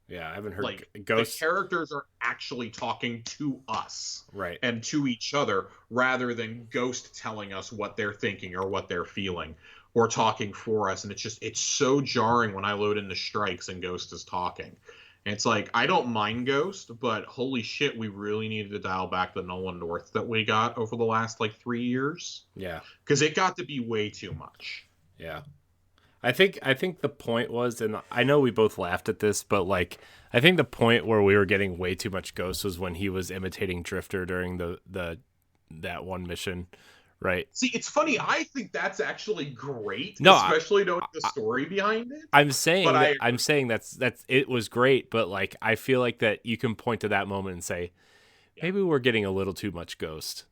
Yeah, I haven't heard like Ghost. The characters are actually talking to us, right, and to each other, rather than Ghost telling us what they're thinking or what they're feeling or talking for us. And it's so jarring when I load in the strikes and Ghost is talking. And it's like, I don't mind Ghost, but holy shit, we really needed to dial back the Nolan North that we got over the last like 3 years. Yeah, because it got to be way too much. Yeah. I think the point was, and I know we both laughed at this, but like I think the point where we were getting way too much Ghost was when he was imitating Drifter during that one mission, right? See, it's funny. I think that's actually great, no, especially knowing the story behind it. I'm saying that's it was great, but like I feel like that you can point to that moment and say, maybe we're getting a little too much Ghost.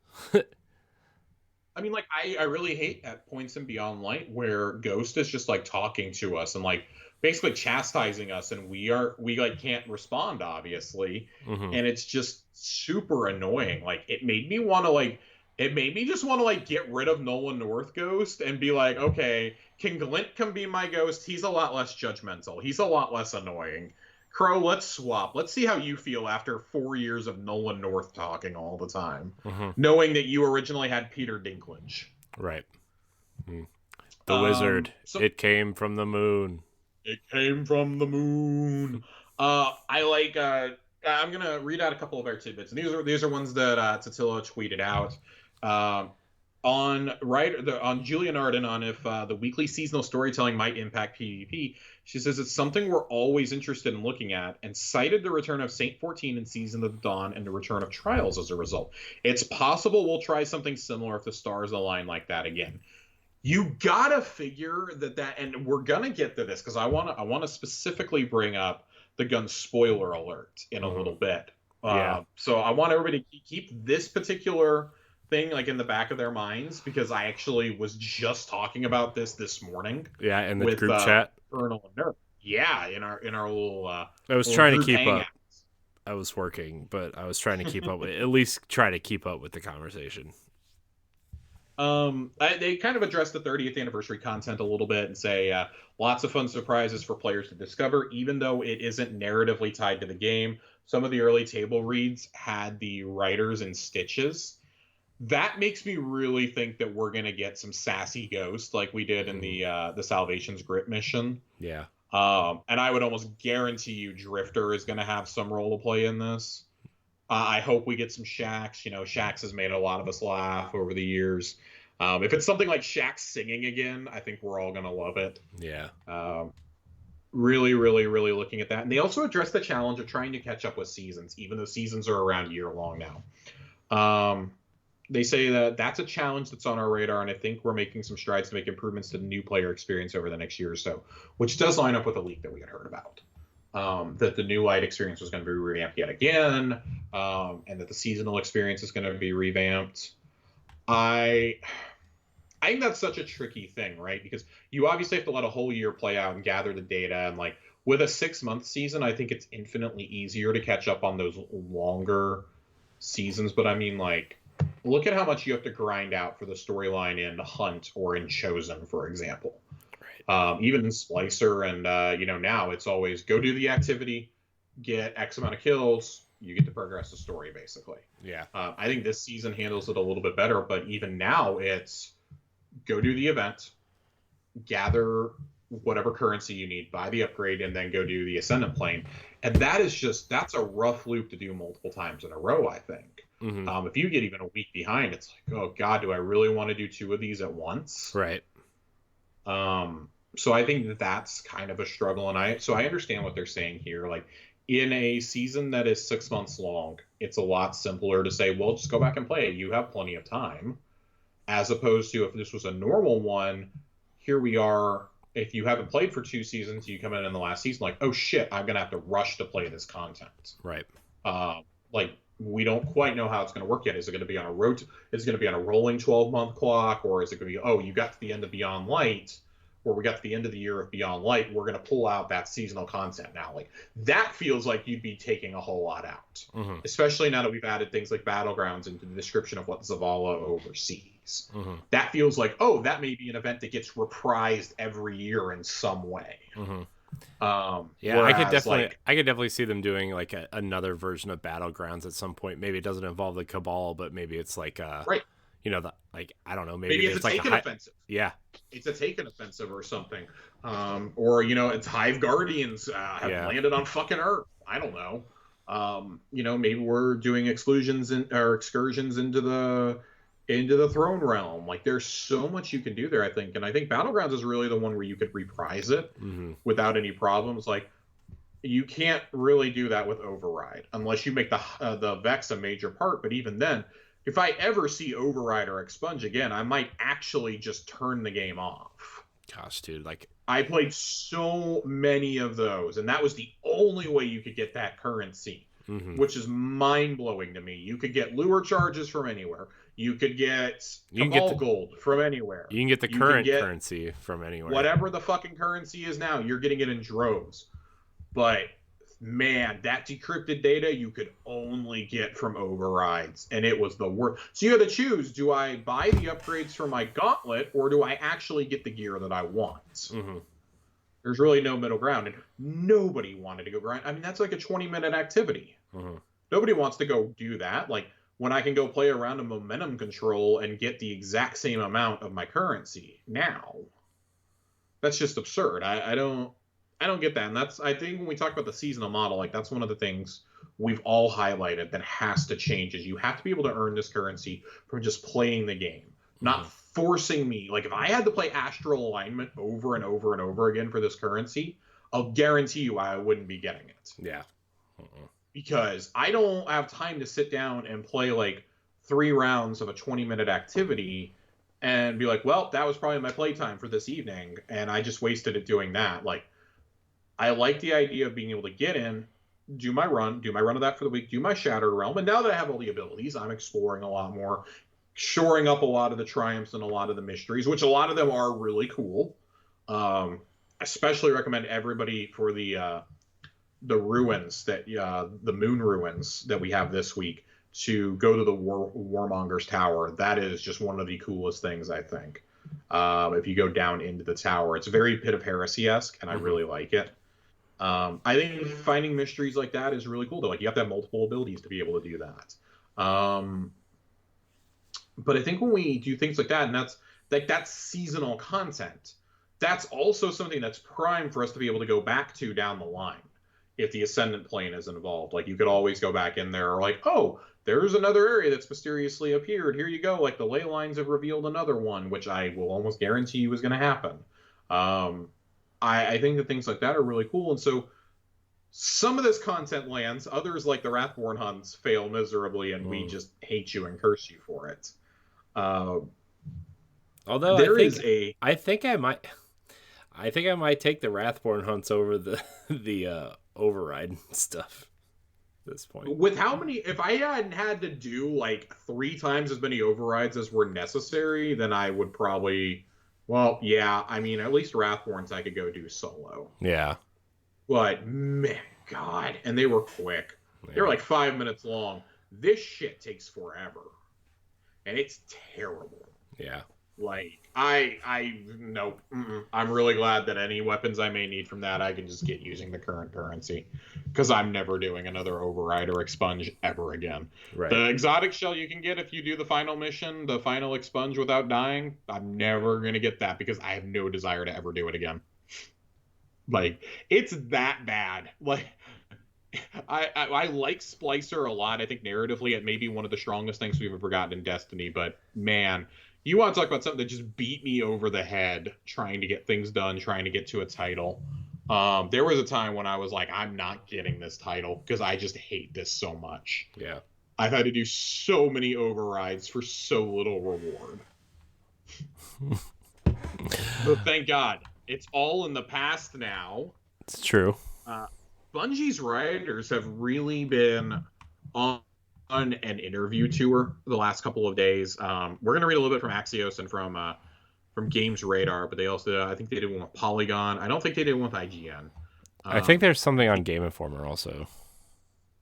I mean, like, I really hate at points in Beyond Light where Ghost is just like talking to us and like basically chastising us, and we like can't respond, obviously, and it's just super annoying. Like, it made me just want to like get rid of Nolan North Ghost and be like, okay, can Glint come be my Ghost? He's a lot less judgmental. He's a lot less annoying. Crow, let's swap. Let's see how you feel after 4 years of Nolan North talking all the time, knowing that you originally had Peter Dinklage. Right. The wizard. It came from the moon. It came from the moon. I'm gonna read out a couple of our tidbits, and these are ones that Totilo tweeted out. On Julia Narden on if the weekly seasonal storytelling might impact PvP. She says it's something we're always interested in looking at, and cited the return of Saint 14 in Season of the Dawn and the return of Trials as a result. It's possible we'll try something similar if the stars align like that again. You gotta figure that, and we're gonna get to this because I wanna specifically bring up the gun spoiler alert in a little bit. So I want everybody to keep this particular thing like in the back of their minds, because I actually was just talking about this morning. Yeah, in the group chat. Colonel and Nerf. Yeah, in our little. I was trying to keep up. I was working, but I was trying to keep up with at least try to keep up with the conversation. They kind of address the 30th anniversary content a little bit and say lots of fun surprises for players to discover, even though it isn't narratively tied to the game. Some of the early table reads had the writers in stitches. That makes me really think that we're gonna get some sassy Ghost like we did in the Salvation's Grip mission. Yeah. And I would almost guarantee you Drifter is gonna have some role to play in this. I hope we get some Shax. Shax has made a lot of us laugh over the years. If it's something like Shax singing again, I think we're all gonna love it. Yeah. Really, really, really looking at that. And they also address the challenge of trying to catch up with seasons, even though seasons are around a year long now. They say that that's a challenge that's on our radar, and I think we're making some strides to make improvements to the new player experience over the next year or so, which does line up with a leak that we had heard about. That the new light experience was going to be revamped yet again, and that the seasonal experience is going to be revamped. I think that's such a tricky thing, right? Because you obviously have to let a whole year play out and gather the data, and like with a 6-month season, I think it's infinitely easier to catch up on those longer seasons. But I mean, like, look at how much you have to grind out for the storyline in Hunt or in Chosen, for example. Right. Even in Splicer, and now it's always go do the activity, get X amount of kills, you get to progress the story, basically. Yeah. I think this season handles it a little bit better, but even now it's go do the event, gather whatever currency you need, buy the upgrade, and then go do the Ascendant Plane. And that's a rough loop to do multiple times in a row, I think. If you get even a week behind, it's like, oh God, do I really want to do 2 of these at once? Right. So I think that's kind of a struggle, and I understand what they're saying here. Like, in a season that is 6 months long, it's a lot simpler to say, well, just go back and play it. You have plenty of time. As opposed to if this was a normal one, here we are. If you haven't played for 2 seasons, you come in the last season like, oh shit, I'm gonna have to rush to play this content. Right. Like we don't quite know how it's going to work yet. Is it going to be on a Is it going to be on a rolling 12-month clock, or is it going to be, oh, you got to the end of Beyond Light, or we got to the end of the year of Beyond Light, we're going to pull out that seasonal content now. Like that feels like you'd be taking a whole lot out, especially now that we've added things like Battlegrounds into the description of what Zavala oversees. That feels like, oh, that may be an event that gets reprised every year in some way. Yeah, I could definitely see them doing like another version of Battlegrounds at some point. Maybe it doesn't involve the Cabal, but maybe it's like right. You know, I don't know. Maybe it's a Taken offensive. Yeah, it's a Taken offensive or something. Or it's Hive Guardians have landed on fucking Earth. I don't know. Maybe we're doing excursions into the Throne Realm. Like there's so much you can do there, I think. And I think Battlegrounds is really the one where you could reprise it without any problems. Like you can't really do that with Override unless you make the Vex a major part. But even then, if I ever see Override or Expunge again, I might actually just turn the game off. Gosh, dude, like I played so many of those, and that was the only way you could get that currency, which is mind-blowing to me. You could get lure charges from anywhere. You could get gold from anywhere. You can get the current currency from anywhere. Whatever the fucking currency is now, you're getting it in droves. But man, that decrypted data you could only get from overrides, and it was the worst. So you had to choose: do I buy the upgrades for my gauntlet, or do I actually get the gear that I want? There's really no middle ground, and nobody wanted to go grind. I mean, that's like a 20-minute activity. Nobody wants to go do that. Like when I can go play around a momentum control and get the exact same amount of my currency now. That's just absurd. I don't get that. And I think when we talk about the seasonal model, like that's one of the things we've all highlighted that has to change is you have to be able to earn this currency from just playing the game, not forcing me. Like if I had to play Astral Alignment over and over and over again for this currency, I'll guarantee you I wouldn't be getting it. Yeah. Because I don't have time to sit down and play like 3 rounds of a 20-minute activity and be like, well, that was probably my playtime for this evening, and I just wasted it doing that. Like, I like the idea of being able to get in, do my run of that for the week, do my Shattered Realm, and now that I have all the abilities, I'm exploring a lot more, shoring up a lot of the triumphs and a lot of the mysteries, which a lot of them are really cool. Especially recommend everybody for the ruins that the moon ruins that we have this week to go to the Warmonger's Tower. That is just one of the coolest things, I think. If you go down into the tower, it's very Pit of Heresy-esque, and I really like it. I think finding mysteries like that is really cool though. Like you have to have multiple abilities to be able to do that. But I think when we do things like that, and that's seasonal content, that's also something that's prime for us to be able to go back to down the line. If the Ascendant Plane is involved, like you could always go back in there, or like, oh, there's another area that's mysteriously appeared. Here you go. Like the ley lines have revealed another one, which I will almost guarantee you is going to happen. I think that things like that are really cool. And so some of this content lands, others like the Wrathborn hunts fail miserably, and we just hate you and curse you for it. Although I think I might take the Wrathborn hunts over the override stuff at this point. With how many, if I hadn't had to do like 3 times as many overrides as were necessary, then I would probably, well, yeah, I mean, at least Wrathborns I could go do solo. Yeah. But, man, God, and they were quick. Yeah. They were like 5 minutes long. This shit takes forever. And it's terrible. Yeah. Like, no, I'm really glad that any weapons I may need from that, I can just get using the current currency. Because I'm never doing another override or expunge ever again. Right. The exotic shell you can get if you do the final mission, the final expunge without dying, I'm never going to get that because I have no desire to ever do it again. Like, it's that bad. Like, I like Splicer a lot. I think narratively it may be one of the strongest things we've ever gotten in Destiny, but man, you want to talk about something that just beat me over the head trying to get things done, trying to get to a title. There was a time when I was like, I'm not getting this title because I just hate this so much. Yeah. I've had to do so many overrides for so little reward. But thank God, it's all in the past now. It's true. Bungie's writers have really been on an interview tour the last couple of days. We're going to read a little bit from Axios and from Games Radar, but they also, I think they did one with Polygon. I don't think they did one with IGN. I think there's something on Game Informer also.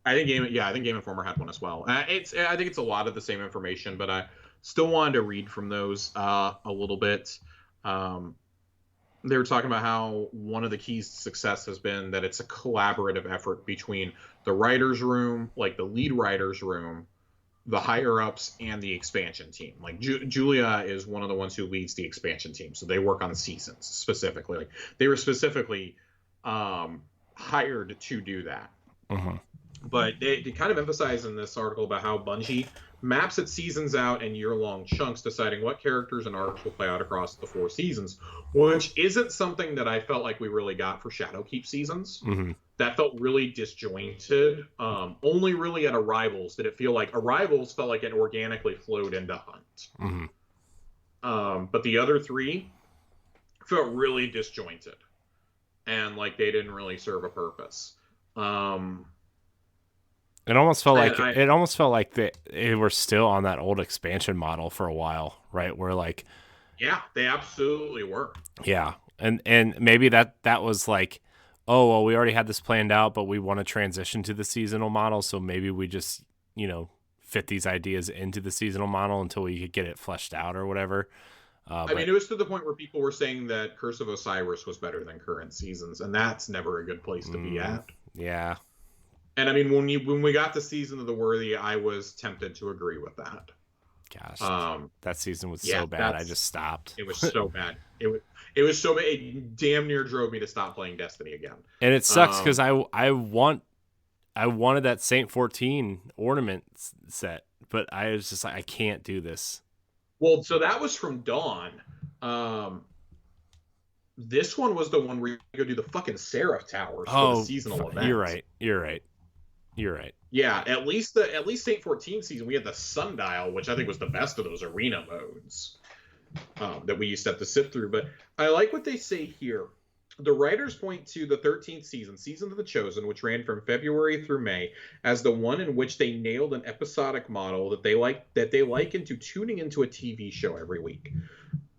I think Game Informer had one as well. I think it's a lot of the same information, but I still wanted to read from those a little bit. They were talking about how one of the keys to success has been that it's a collaborative effort between the writers' room, like the lead writers' room, the higher ups, and the expansion team. Like Julia is one of the ones who leads the expansion team, so they work on seasons specifically. Like they were specifically hired to do that. Mm-hmm. But they kind of emphasize in this article about how Bungie maps its seasons out in year-long chunks, deciding what characters and arcs will play out across the 4 seasons, which isn't something that I felt like we really got for Shadowkeep seasons. Mm-hmm. That felt really disjointed. Only really at Arrivals did it feel like Arrivals felt like it organically flowed into Hunt. Mm-hmm. But the other 3 felt really disjointed, and like they didn't really serve a purpose. It almost felt like they were still on that old expansion model for a while, right? Where like, yeah, they absolutely were. Yeah, and maybe that was like, oh well, we already had this planned out, but we want to transition to the seasonal model, so maybe we just fit these ideas into the seasonal model until we could get it fleshed out or whatever. I mean, it was to the point where people were saying that Curse of Osiris was better than current seasons, and that's never a good place to be at. Yeah. And I mean, when we got to Season of the Worthy, I was tempted to agree with that. Gosh, that season was so bad. I just stopped. It was so bad. It was so bad. It damn near drove me to stop playing Destiny again. And it sucks because I wanted that Saint 14 ornament set, but I was just like, I can't do this. Well, so that was from Dawn. This one was the one where you go do the fucking Seraph Towers for the seasonal event. You're right. Yeah, at least Saint 14 season, we had the Sundial, which I think was the best of those arena modes that we used to have to sit through. But I like what they say here. The writers point to the 13th season, Season of the Chosen, which ran from February through May, as the one in which they nailed an episodic model that they likened to tuning into a TV show every week.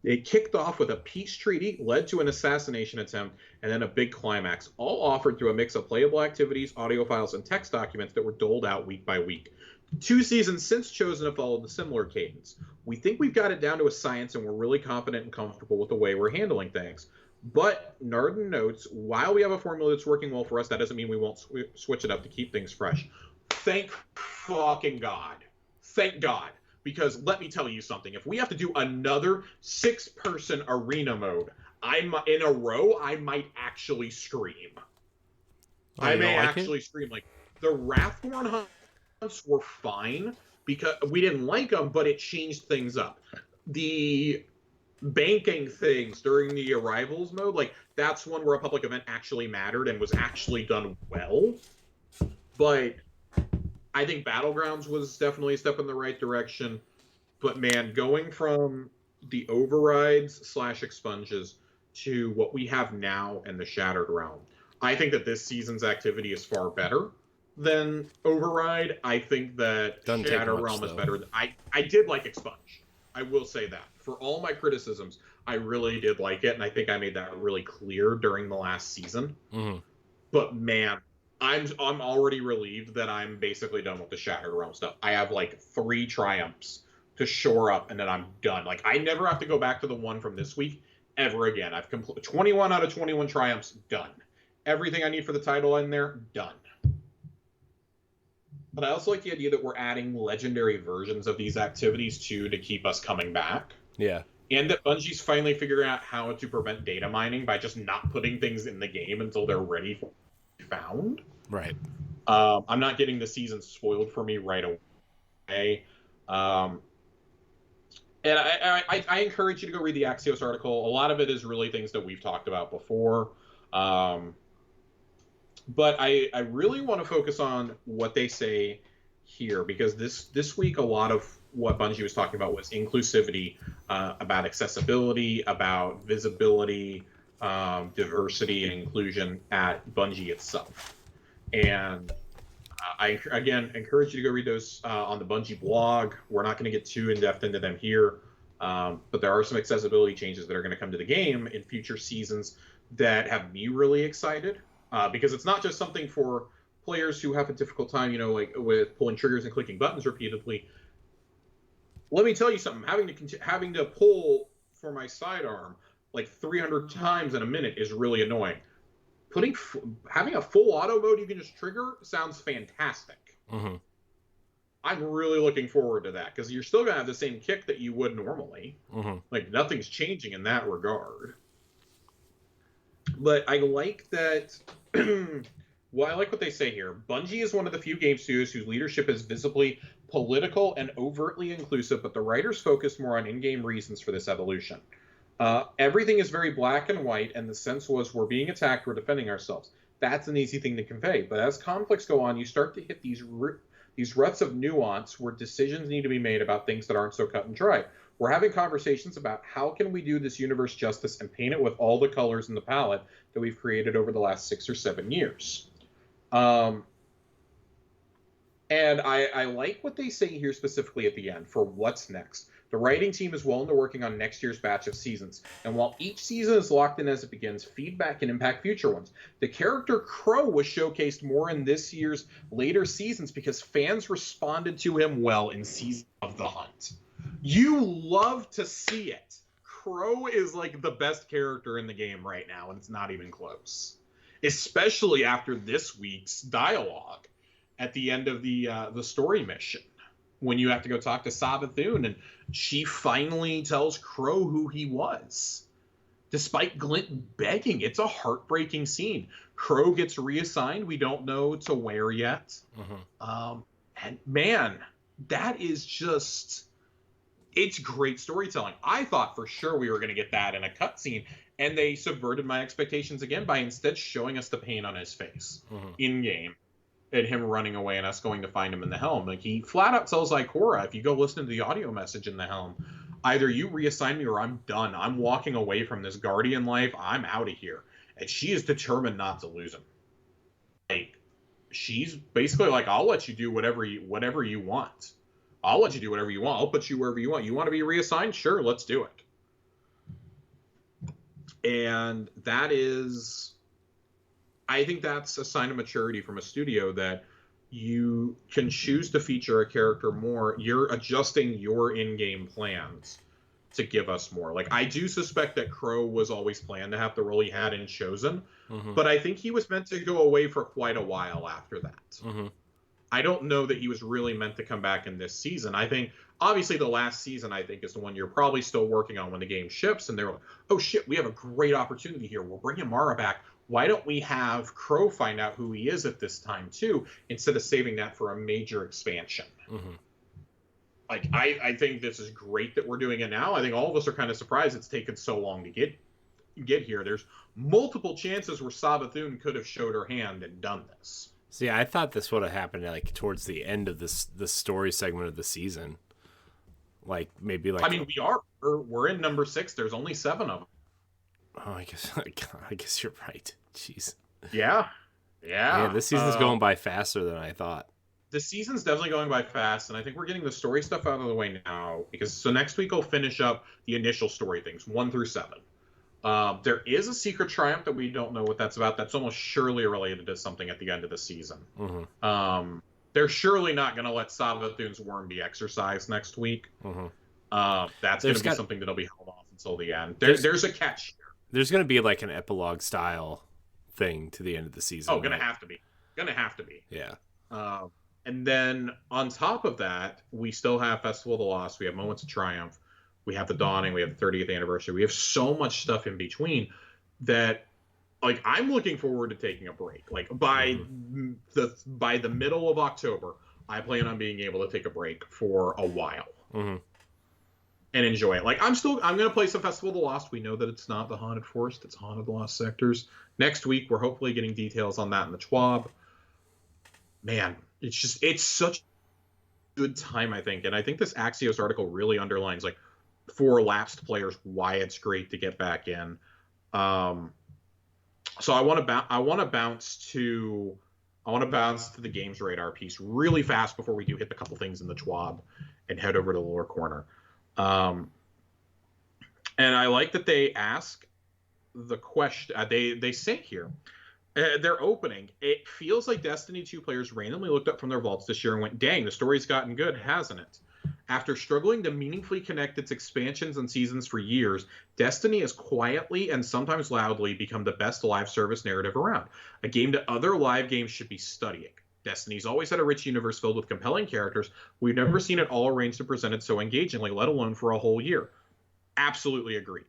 It kicked off with a peace treaty, led to an assassination attempt, and then a big climax, all offered through a mix of playable activities, audio files, and text documents that were doled out week by week. 2 seasons since Chosen have followed a similar cadence. We think we've got it down to a science, and we're really confident and comfortable with the way we're handling things. But Narden notes, while we have a formula that's working well for us, that doesn't mean we won't switch it up to keep things fresh. Thank fucking God. Thank God. Because let me tell you something. If we have to do another 6-person arena mode, in a row, I might actually scream. I may actually scream. Like, the Wrathborn hunts were fine because we didn't like them, but it changed things up. The banking things during the Arrivals mode, like, that's one where a public event actually mattered and was actually done well. But I think Battlegrounds was definitely a step in the right direction. But man, going from the overrides / expunges to what we have now in the Shattered Realm, I think that this season's activity is far better than Override. I think that Shattered Realm is better. I did like Expunge. I will say that. For all my criticisms, I really did like it, and I think I made that really clear during the last season. Mm-hmm. But man, I'm already relieved that I'm basically done with the Shattered Realm stuff. I have like 3 triumphs to shore up, and then I'm done. Like, I never have to go back to the one from this week ever again. I've completed 21 out of 21 triumphs, done. Everything I need for the title in there, done. But I also like the idea that we're adding legendary versions of these activities too to keep us coming back. Yeah. And that Bungie's finally figuring out how to prevent data mining by just not putting things in the game until they're ready for found. Right. I'm not getting the season spoiled for me right away. And I encourage you to go read the Axios article. A lot of it is really things that we've talked about before. But I really want to focus on what they say here, because this week a lot of what Bungie was talking about was inclusivity, about accessibility, about visibility, diversity, and inclusion at Bungie itself. And I, again, encourage you to go read those on the Bungie blog. We're not going to get too in-depth into them here, but there are some accessibility changes that are going to come to the game in future seasons that have me really excited, because it's not just something for players who have a difficult time, like with pulling triggers and clicking buttons repeatedly. Let me tell you something. Having to pull for my sidearm like 300 times in a minute is really annoying. Having a full auto mode you can just trigger sounds fantastic. Mm-hmm. I'm really looking forward to that, because you're still gonna have the same kick that you would normally. Mm-hmm. Like, nothing's changing in that regard. But I like that. Well, I like what they say here. Bungie is one of the few game studios whose leadership is visibly political and overtly inclusive, but the writers focus more on in-game reasons for this evolution. Everything is very black and white, and the sense was we're being attacked, we're defending ourselves. That's an easy thing to convey. But as conflicts go on, you start to hit these ruts of nuance where decisions need to be made about things that aren't so cut and dry. We're having conversations about how can we do this universe justice and paint it with all the colors in the palette that we've created over the last 6 or 7 years. And I like what they say here specifically at the end for what's next. The writing team is well into working on next year's batch of seasons, and while each season is locked in as it begins, feedback can impact future ones. The character Crow was showcased more in this year's later seasons because fans responded to him well in Season of the Hunt. You love to see it. Crow is like the best character in the game right now, and it's not even close. Especially after this week's dialogue at the end of the story mission, when you have to go talk to Savathun, and she finally tells Crow who he was, despite Glint begging. It's a heartbreaking scene. Crow gets reassigned. We don't know to where yet. Mm-hmm. And man, that is just, it's great storytelling. I thought for sure we were going to get that in a cutscene, and they subverted my expectations again by instead showing us the pain on his face in game, and him running away and us going to find him in the helm. Like, he flat out tells Ikora, if you go listen to the audio message in the helm, either you reassign me or I'm done. I'm walking away from this Guardian life. I'm out of here. And she is determined not to lose him. Like, she's basically like, I'll let you do whatever you want. I'll let you do whatever you want. I'll put you wherever you want. You want to be reassigned? Sure, let's do it. And that is, I think that's a sign of maturity from a studio, that you can choose to feature a character more. You're adjusting your in-game plans to give us more. Like, I do suspect that Crow was always planned to have the role he had in Chosen, but I think he was meant to go away for quite a while after that. I don't know that he was really meant to come back in this season. I think, obviously, the last season, I think, is the one you're probably still working on when the game ships, and they're like, oh shit, we have a great opportunity here. We're bringing Mara back. Why don't we have Crow find out who he is at this time, too, instead of saving that for a major expansion? Like, I think this is great that we're doing it now. I think all of us are kind of surprised it's taken so long to get here. There's multiple chances where Savathun could have showed her hand and done this. See, I thought this would have happened like towards the end of the story segment of the season. Like, maybe like, I mean, we're in number 6. There's only 7 of them. Oh, I guess you're right. Jeez. Yeah. This season's going by faster than I thought. The season's definitely going by fast, and I think we're getting the story stuff out of the way now, because next week we'll finish up the initial story things, 1 through 7. There is a secret triumph that we don't know what that's about. That's almost surely related to something at the end of the season. They're surely not going to let Savathun's worm be exercised next week. That's going to be something that'll be held off until the end. There's a catch here. There's going to be like an epilogue style thing to the end of the season. Oh, gonna have to be. Yeah. And then on top of that, we still have Festival of the Lost. We have Moments of Triumph. We have the Dawning. We have the 30th anniversary. We have so much stuff in between that, like, I'm looking forward to taking a break. Like, by the middle of October, I plan on being able to take a break for a while. and enjoy it. Like I'm gonna play some Festival of the Lost. We know that it's not the Haunted Forest, it's Haunted the Lost Sectors. Next week we're hopefully getting details on that in the TWAB. Man, it's such a good time, I think. And I think this Axios article really underlines, like, for lapsed players, why it's great to get back in. So I want to bounce to the Games Radar piece really fast before we do hit the couple things in the TWAB and head over to the Lore Corner. And I like that they ask the question. They say here, their opening, it feels like Destiny 2 players randomly looked up from their vaults this year and went, dang, the story's gotten good, hasn't it? After struggling to meaningfully connect its expansions and seasons for years, Destiny has quietly and sometimes loudly become the best live service narrative around, a game that other live games should be studying. Destiny's always had a rich universe filled with compelling characters. We've never seen it all arranged and presented so engagingly, let alone for a whole year. Absolutely agree.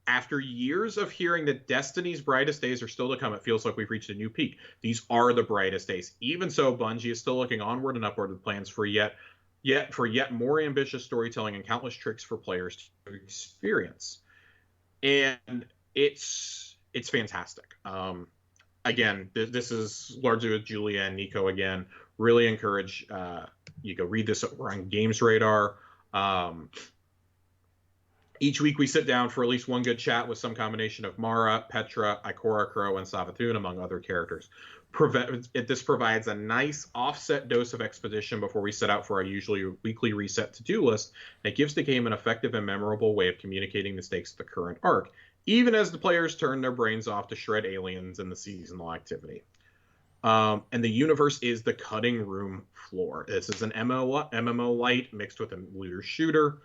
After years of hearing that Destiny's brightest days are still to come, it feels like we've reached a new peak. These are the brightest days. Even so, Bungie is still looking onward and upward with plans for yet more ambitious storytelling and countless tricks for players to experience. And it's fantastic. Again, this is largely with Julia and Nico again. Really encourage you go read this over on Games Radar. Each week we sit down for at least one good chat with some combination of Mara, Petra, Ikora, Crow, and Savathun, among other characters. This provides a nice offset dose of exposition before we set out for our usually weekly reset to-do list, and it gives the game an effective and memorable way of communicating the stakes of the current arc, even as the players turn their brains off to shred aliens in the seasonal activity. And the universe is the cutting room floor. This is an MMO light mixed with a looter shooter.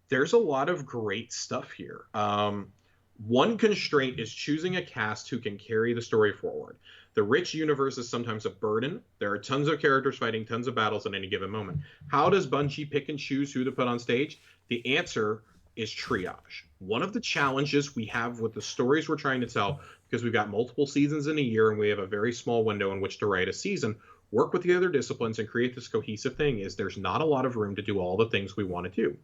There's a lot of great stuff here. One constraint is choosing a cast who can carry the story forward. The rich universe is sometimes a burden. There are tons of characters fighting tons of battles at any given moment. How does Bungie pick and choose who to put on stage? The answer is triage. One of the challenges we have with the stories we're trying to tell, because we've got multiple seasons in a year and we have a very small window in which to write a season, work with the other disciplines and create this cohesive thing, is there's not a lot of room to do all the things we want to do.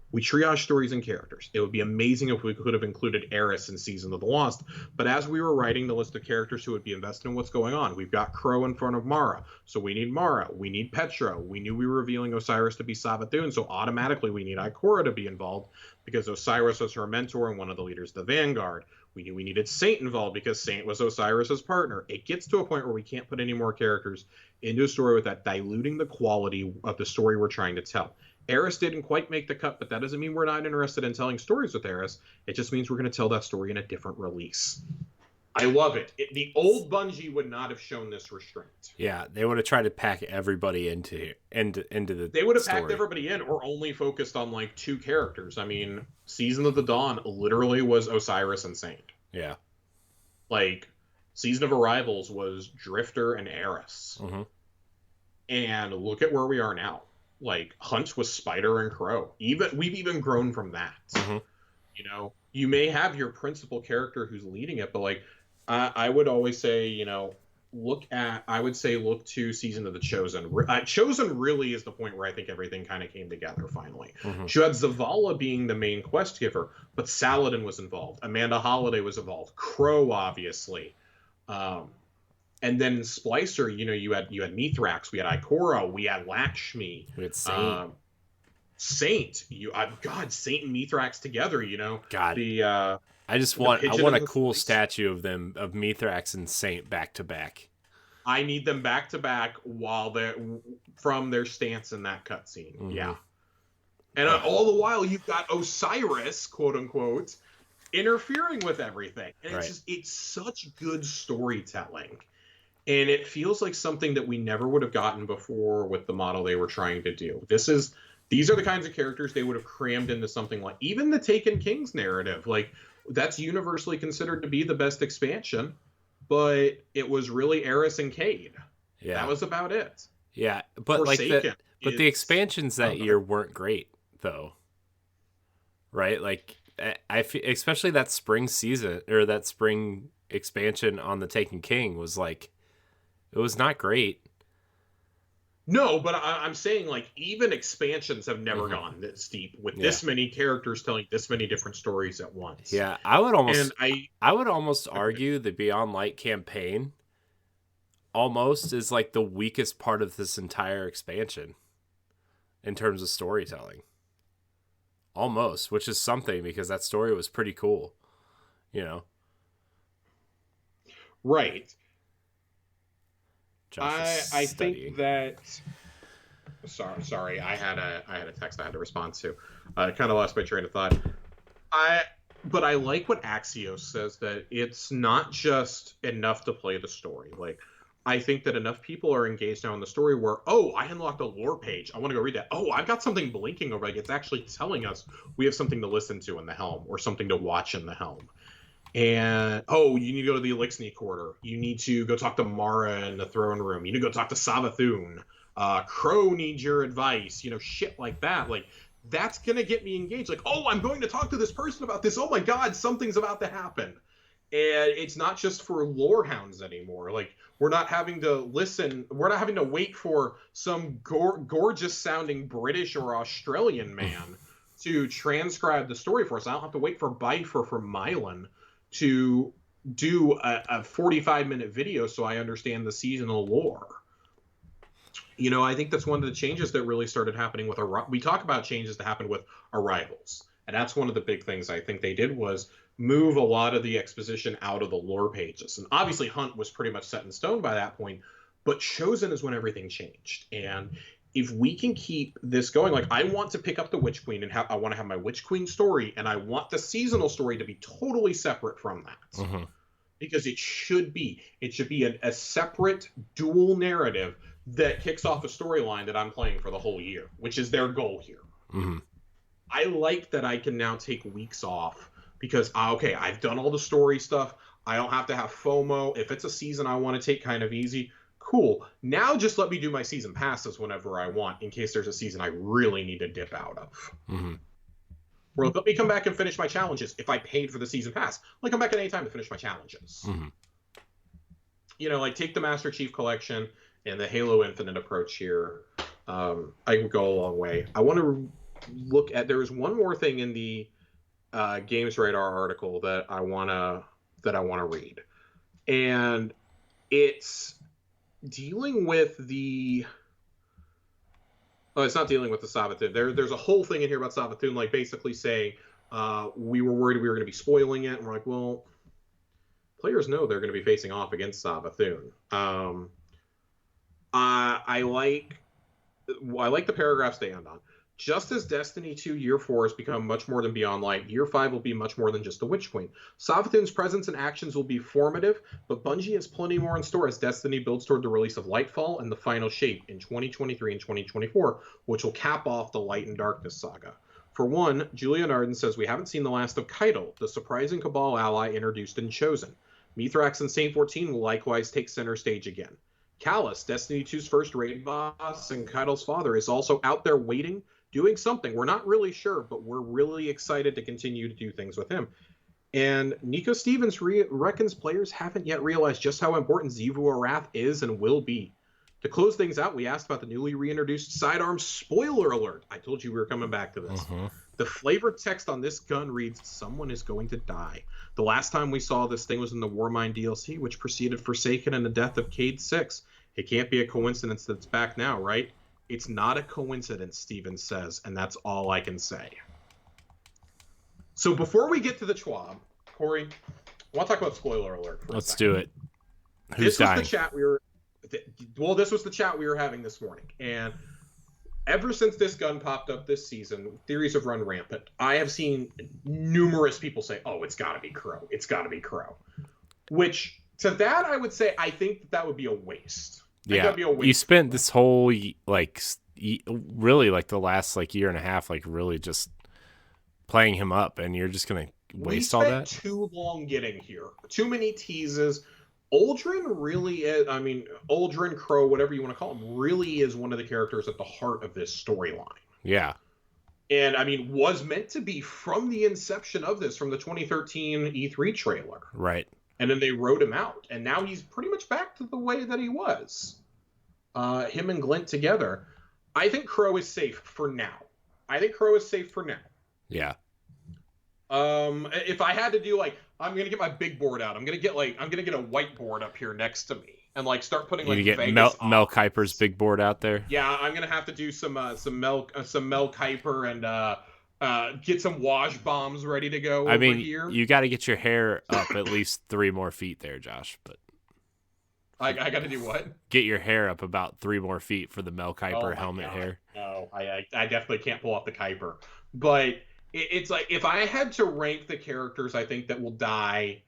We triage stories and characters. It would be amazing if we could have included Eris in Season of the Lost, but as we were writing the list of characters who would be invested in what's going on, we've got Crow in front of Mara, so we need Mara. We need Petra. We knew we were revealing Osiris to be Savathun, so automatically we need Ikora to be involved because Osiris was her mentor and one of the leaders of the Vanguard. We knew we needed Saint involved because Saint was Osiris's partner. It gets to a point where we can't put any more characters into a story without diluting the quality of the story we're trying to tell. Eris didn't quite make the cut, but that doesn't mean we're not interested in telling stories with Eris. It just means we're going to tell that story in a different release. I love it. The old Bungie would not have shown this restraint. Yeah, they would have tried to pack everybody into the They would have story. packed everybody in or only focused on like two characters. I mean, Season of the Dawn literally was Osiris and Saint. Yeah. Like, Season of Arrivals was Drifter and Eris. Mm-hmm. And look at where we are now. Like, Hunt was Spider and Crow. We've even grown from that. Mm-hmm. You know, you may have your principal character who's leading it, but like, I would always say, you know, look to Season of the Chosen. Chosen really is the point where I think everything kind of came together finally. Mm-hmm. You had Zavala being the main quest giver, but Saladin was involved. Amanda Holiday was involved. Crow, obviously. And then Splicer, you know, you had Mithrax, we had Ikora, we had Lakshmi, we had Saint. Saint, Saint and Mithrax together, you know. God, I want a cool statue of them, of Mithrax and Saint back to back. I need them back to back while they're from their stance in that cutscene. Mm-hmm. Yeah, and all the while you've got Osiris, quote unquote, interfering with everything, and it's such good storytelling. And it feels like something that we never would have gotten before with the model they were trying to do. These are the kinds of characters they would have crammed into something like even the Taken Kings narrative. Like, that's universally considered to be the best expansion, but it was really Eris and Cayde. Yeah, that was about it. Yeah, but the expansions that year weren't great though, right? Like, I feel, especially that spring season or that spring expansion on the Taken King was like. It was not great. No, but I'm saying like even expansions have never gone this deep with this many characters telling this many different stories at once. Yeah, I would almost Okay. argue the Beyond Light campaign almost is like the weakest part of this entire expansion in terms of storytelling. Almost, which is something because that story was pretty cool, you know. Right. Josh I think that. Sorry. I had a text I had to respond to. I kind of lost my train of thought. But I like what Axios says, that it's not just enough to play the story. Like, I think that enough people are engaged now in the story where, oh, I unlocked a lore page. I want to go read that. Oh, I've got something blinking over. Like, it's actually telling us we have something to listen to in the helm or something to watch in the helm. And, oh, you need to go to the Elixni Quarter. You need to go talk to Mara in the throne room. You need to go talk to Savathun. Crow needs your advice. You know, shit like that. Like, that's going to get me engaged. Like, oh, I'm going to talk to this person about this. Oh, my God, something's about to happen. And it's not just for lore hounds anymore. Like, we're not having to listen. We're not having to wait for some gorgeous sounding British or Australian man to transcribe the story for us. I don't have to wait for Bife or for Mylan to do a 45-minute video so I understand the seasonal lore. You know, I think that's one of the changes that really started happening with we talk about changes that happened with Arrivals. And that's one of the big things I think they did was move a lot of the exposition out of the lore pages. And obviously Hunt was pretty much set in stone by that point, but Chosen is when everything changed. And if we can keep this going, like I want to pick up the Witch Queen and I want to have my Witch Queen story, and I want the seasonal story to be totally separate from that. Because it should be a separate dual narrative that kicks off a storyline that I'm playing for the whole year, which is their goal here. I like that I can now take weeks off because, okay, I've done all the story stuff. I don't have to have FOMO. If it's a season I want to take kind of easy, cool. Now just let me do my season passes whenever I want in case there's a season I really need to dip out of. Or let me come back and finish my challenges if I paid for the season pass. Let me come back at any time to finish my challenges. You know, like take the Master Chief Collection and the Halo Infinite approach here. I can go a long way. I want to look at. There is one more thing in the Games Radar article that I want to read, and it's dealing with the. Oh, it's not dealing with the Savathun. There's a whole thing in here about Savathun, like basically saying we were worried we were going to be spoiling it, and we're like, well, players know they're going to be facing off against Savathun. I like the paragraphs they end on. Just as Destiny 2 Year 4 has become much more than Beyond Light, Year 5 will be much more than just the Witch Queen. Savathun's presence and actions will be formative, but Bungie has plenty more in store as Destiny builds toward the release of Lightfall and the final shape in 2023 and 2024, which will cap off the Light and Darkness saga. For one, Julian Arden says we haven't seen the last of Keitel, the surprising Cabal ally introduced and chosen. Mithrax and Saint 14 will likewise take center stage again. Callus, Destiny 2's first raid boss and Keitel's father, is also out there waiting, doing something. We're not really sure, but we're really excited to continue to do things with him. And Nico Stevens reckons players haven't yet realized just how important Xivu Arath is and will be. To close things out, we asked about the newly reintroduced sidearm. Spoiler alert! I told you we were coming back to this. The flavored text on this gun reads, "Someone is going to die." The last time we saw this thing was in the Warmind DLC, which preceded Forsaken and the death of Cayde 6. It can't be a coincidence that it's back now, right? It's not a coincidence, Stevens says, and that's all I can say. So before we get to the Schwab, Corey, I want to talk about spoiler alert for Let's do it. Who's dying? This was the chat we were having this morning, and ever since this gun popped up this season, theories have run rampant. I have seen numerous people say, oh, it's got to be Crow. It's got to be Crow. Which, to that, I would say, I think that would be a waste. Yeah, you spent this whole, really, like, the last, year and a half, really just playing him up, and you're just going to waste all that? Too long getting here. Too many teases. Uldren really is, Uldren, Crow, whatever you want to call him, really is one of the characters at the heart of this storyline. Yeah. And, was meant to be from the inception of this, from the 2013 E3 trailer. Right. And then they wrote him out. And now he's pretty much back to the way that he was. him and Glint together. I think Crow is safe for now. Yeah. If I had to do I'm gonna get my big board out. I'm gonna get a whiteboard up here next to me and start putting You get Vegas Mel Kiper's big board out there. Yeah, I'm gonna have to do some Mel Kiper and get some wash bombs ready to go. I mean, here. You got to get your hair up at least 3 more feet there, Josh. But I got to do what? Get your hair up about 3 more feet for the Mel Kiper helmet hair. No, I definitely can't pull off the Kiper. But it's if I had to rank the characters I think that will die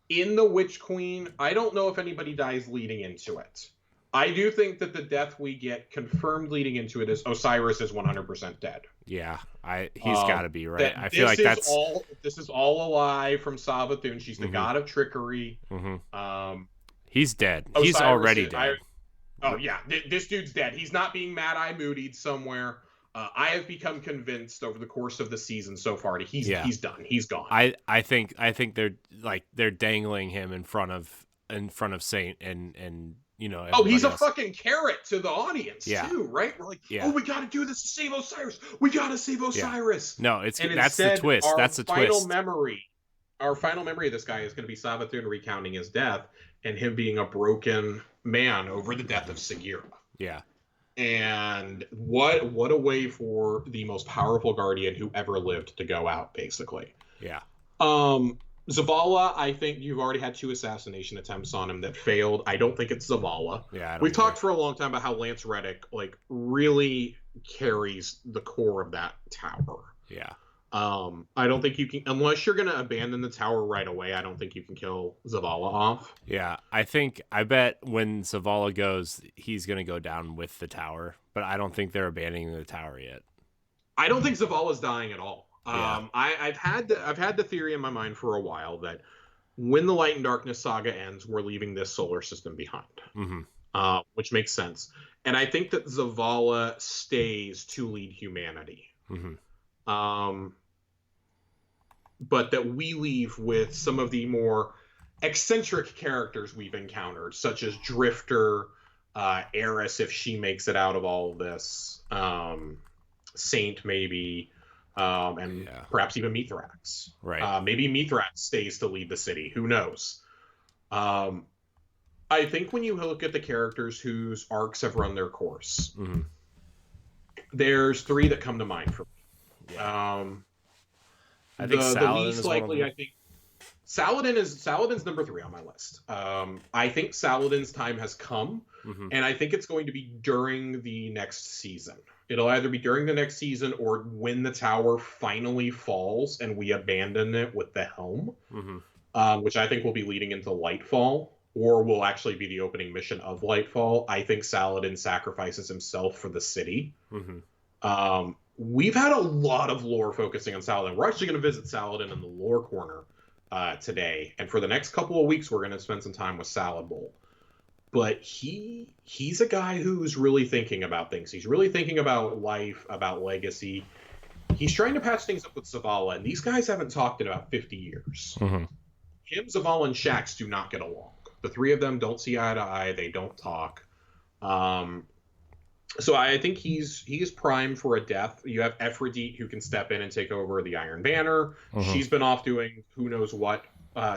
in the Witch Queen, I don't know if anybody dies leading into it. I do think that the death we get confirmed leading into it is Osiris is 100% dead. Yeah, he's got to be, right? I feel like this is all a lie from Savathun. She's the god of trickery. Mm-hmm. He's dead. Osiris he's already dead. This dude's dead. He's not being Mad-Eye Moodied somewhere. I have become convinced over the course of the season so far that he's done. He's gone. I think they're dangling him in front of Saint and he's a else. Fucking carrot to the audience too, right? We're we got to do this to save Osiris. We got to save Osiris. No, that's the twist. That's the twist. Our final memory of this guy is going to be Savathun recounting his death and him being a broken man over the death of Sagira. Yeah. And what a way for the most powerful guardian who ever lived to go out, basically. Yeah. Zavala, I think you've already had 2 assassination attempts on him that failed. I don't think it's Zavala. Yeah, we've talked for a long time about how Lance Reddick really carries the core of that tower. Yeah. I don't think you can, unless you're going to abandon the tower right away, I don't think you can kill Zavala off. Yeah, I bet when Zavala goes, he's going to go down with the tower, but I don't think they're abandoning the tower yet. I don't think Zavala's dying at all. Yeah. I've had the theory in my mind for a while that when the Light and Darkness saga ends, we're leaving this solar system behind, which makes sense. And I think that Zavala stays to lead humanity. But that we leave with some of the more eccentric characters we've encountered, such as Drifter, Eris, if she makes it out of all of this, Saint maybe, and perhaps even Mithrax. Right. Maybe Mithrax stays to lead the city. Who knows? I think when you look at the characters whose arcs have run their course, there's 3 that come to mind for me. Yeah. I think the least likely, I think Saladin's number 3 on my list. I think Saladin's time has come, and I think it's going to be during the next season. It'll either be during the next season or when the tower finally falls and we abandon it with the helm, which I think will be leading into Lightfall, or will actually be the opening mission of Lightfall. I think Saladin sacrifices himself for the city. We've had a lot of lore focusing on Saladin. We're actually going to visit Saladin in the lore corner today. And for the next couple of weeks, we're going to spend some time with Salad Bowl. But he's a guy who's really thinking about things. He's really thinking about life, about legacy. He's trying to patch things up with Zavala, and these guys haven't talked in about 50 years. Him, Zavala, and Shaxx do not get along. The 3 of them don't see eye to eye. They don't talk. So I think he's primed for a death. You have Ephrodite, who can step in and take over the Iron Banner. She's been off doing who knows what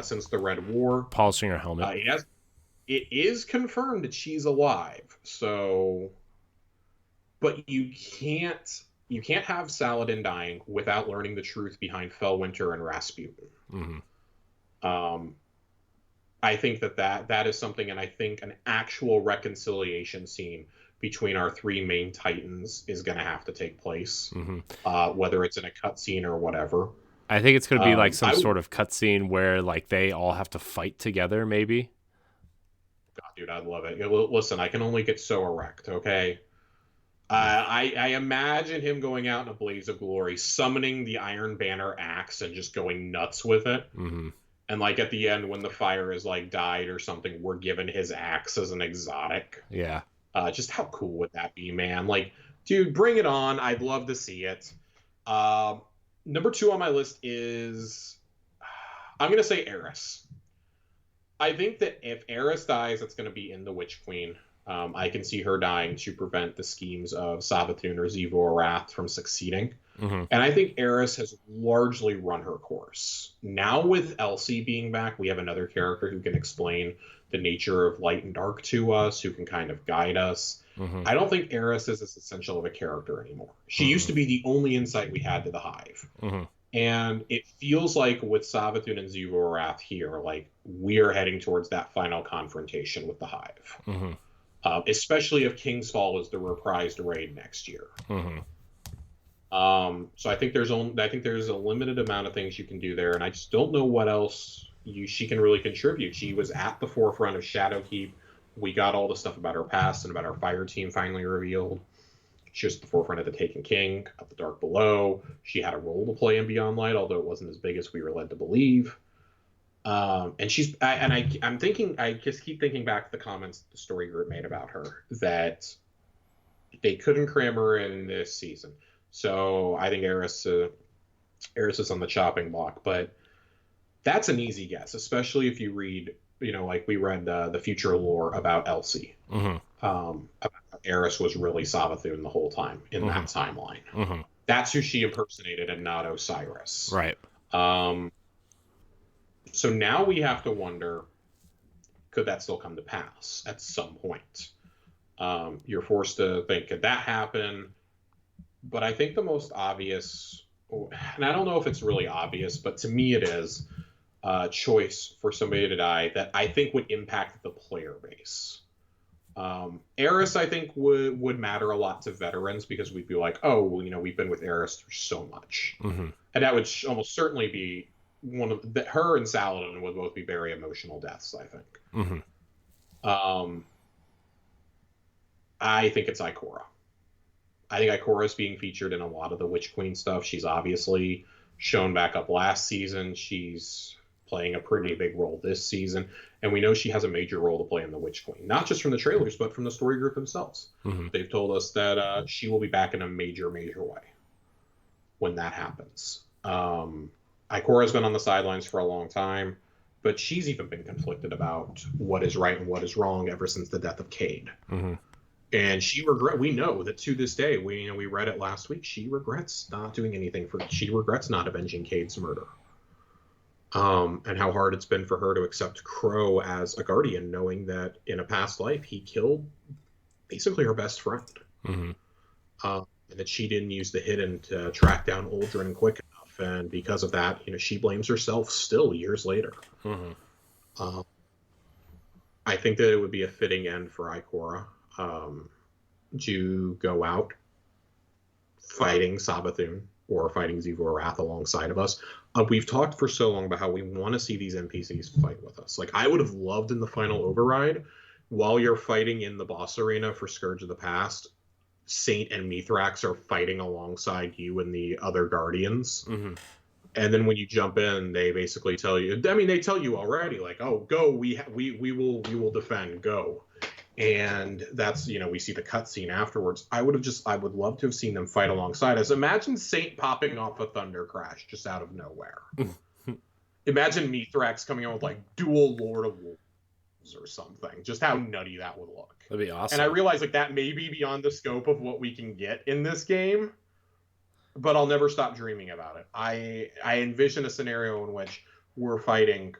since the Red War. Polishing her helmet. It is confirmed that she's alive. So, but you can't have Saladin dying without learning the truth behind Fellwinter and Rasputin. I think that is something, and I think an actual reconciliation scene between our 3 main titans is going to have to take place, whether it's in a cutscene or whatever. I think it's going to be some sort of cutscene where they all have to fight together, maybe. God, dude, I'd love it. Listen, I can only get so erect, okay? I imagine him going out in a blaze of glory, summoning the Iron Banner axe and just going nuts with it. And at the end, when the fire is died or something, we're given his axe as an exotic. Yeah. Just how cool would that be, man? Dude, bring it on. I'd love to see it. Number 2 on my list is, I'm going to say Eris. I think that if Eris dies, it's going to be in The Witch Queen. I can see her dying to prevent the schemes of Savathun or Xivu Arath from succeeding. Mm-hmm. And I think Eris has largely run her course. Now with Elsie being back, we have another character who can explain the nature of light and dark to us, who can kind of guide us. Mm-hmm. I don't think Eris is as essential of a character anymore. She used to be the only insight we had to the Hive. Mm-hmm. And it feels like with Savathun and Xivu Arath here, like we're heading towards that final confrontation with the Hive. Mm-hmm. Especially if King's Fall is the reprised raid next year. Mm-hmm. So I think there's a limited amount of things you can do there, and I just don't know what else she can really contribute. She was at the forefront of Shadowkeep. We got all the stuff about her past and about our fire team finally revealed. She was at the forefront of the Taken King, of the Dark Below. She had a role to play in Beyond Light, although it wasn't as big as we were led to believe. I'm thinking, I just keep thinking back to the comments the story group made about her, that they couldn't cram her in this season. So I think Eris is on the chopping block, but that's an easy guess, especially if you read, like we read the future lore about Elsie. Mm-hmm. About Eris was really Savathun the whole time in that timeline. Mm-hmm. That's who she impersonated and not Osiris. Right. So now we have to wonder, could that still come to pass at some point? You're forced to think, could that happen? But I think the most obvious, and I don't know if it's really obvious, but to me it is, choice for somebody to die that I think would impact the player base. Eris, I think, would matter a lot to veterans because we'd be like, oh, well, we've been with Eris through so much. Mm-hmm. And that would almost certainly be her and Saladin would both be very emotional deaths, I think. Mm-hmm. I think it's Ikora. I think Ikora is being featured in a lot of the Witch Queen stuff. She's obviously shown back up last season. She's playing a pretty big role this season. And we know she has a major role to play in the Witch Queen, not just from the trailers, but from the story group themselves. Mm-hmm. They've told us that she will be back in a major, major way when that happens. Ikora's been on the sidelines for a long time, but she's even been conflicted about what is right and what is wrong ever since the death of Cade. Mm-hmm. And we know that to this day, we read it last week, she regrets not doing anything she regrets not avenging Cade's murder. And how hard it's been for her to accept Crow as a guardian, knowing that in a past life, he killed basically her best friend. Mm-hmm. And that she didn't use the Hidden to track down Uldren quick enough. And because of that, she blames herself still years later. Mm-hmm. I think that it would be a fitting end for Ikora. To go out fighting Savathun or fighting Xivu Arath alongside of us. We've talked for so long about how we want to see these NPCs fight with us. Like, I would have loved in the final override, while you're fighting in the boss arena for Scourge of the Past, Saint and Mithrax are fighting alongside you and the other Guardians. Mm-hmm. And then when you jump in, they basically tell you, they tell you already, like, oh, go, we will defend, go. And that's, we see the cutscene afterwards. I would love to have seen them fight alongside us. Imagine Saint popping off a Thunder Crash just out of nowhere. Imagine Mithrax coming out with like dual Lord of Wolves or something. Just how nutty that would look. That'd be awesome. And I realize like that may be beyond the scope of what we can get in this game, but I'll never stop dreaming about it. I envision a scenario in which we're fighting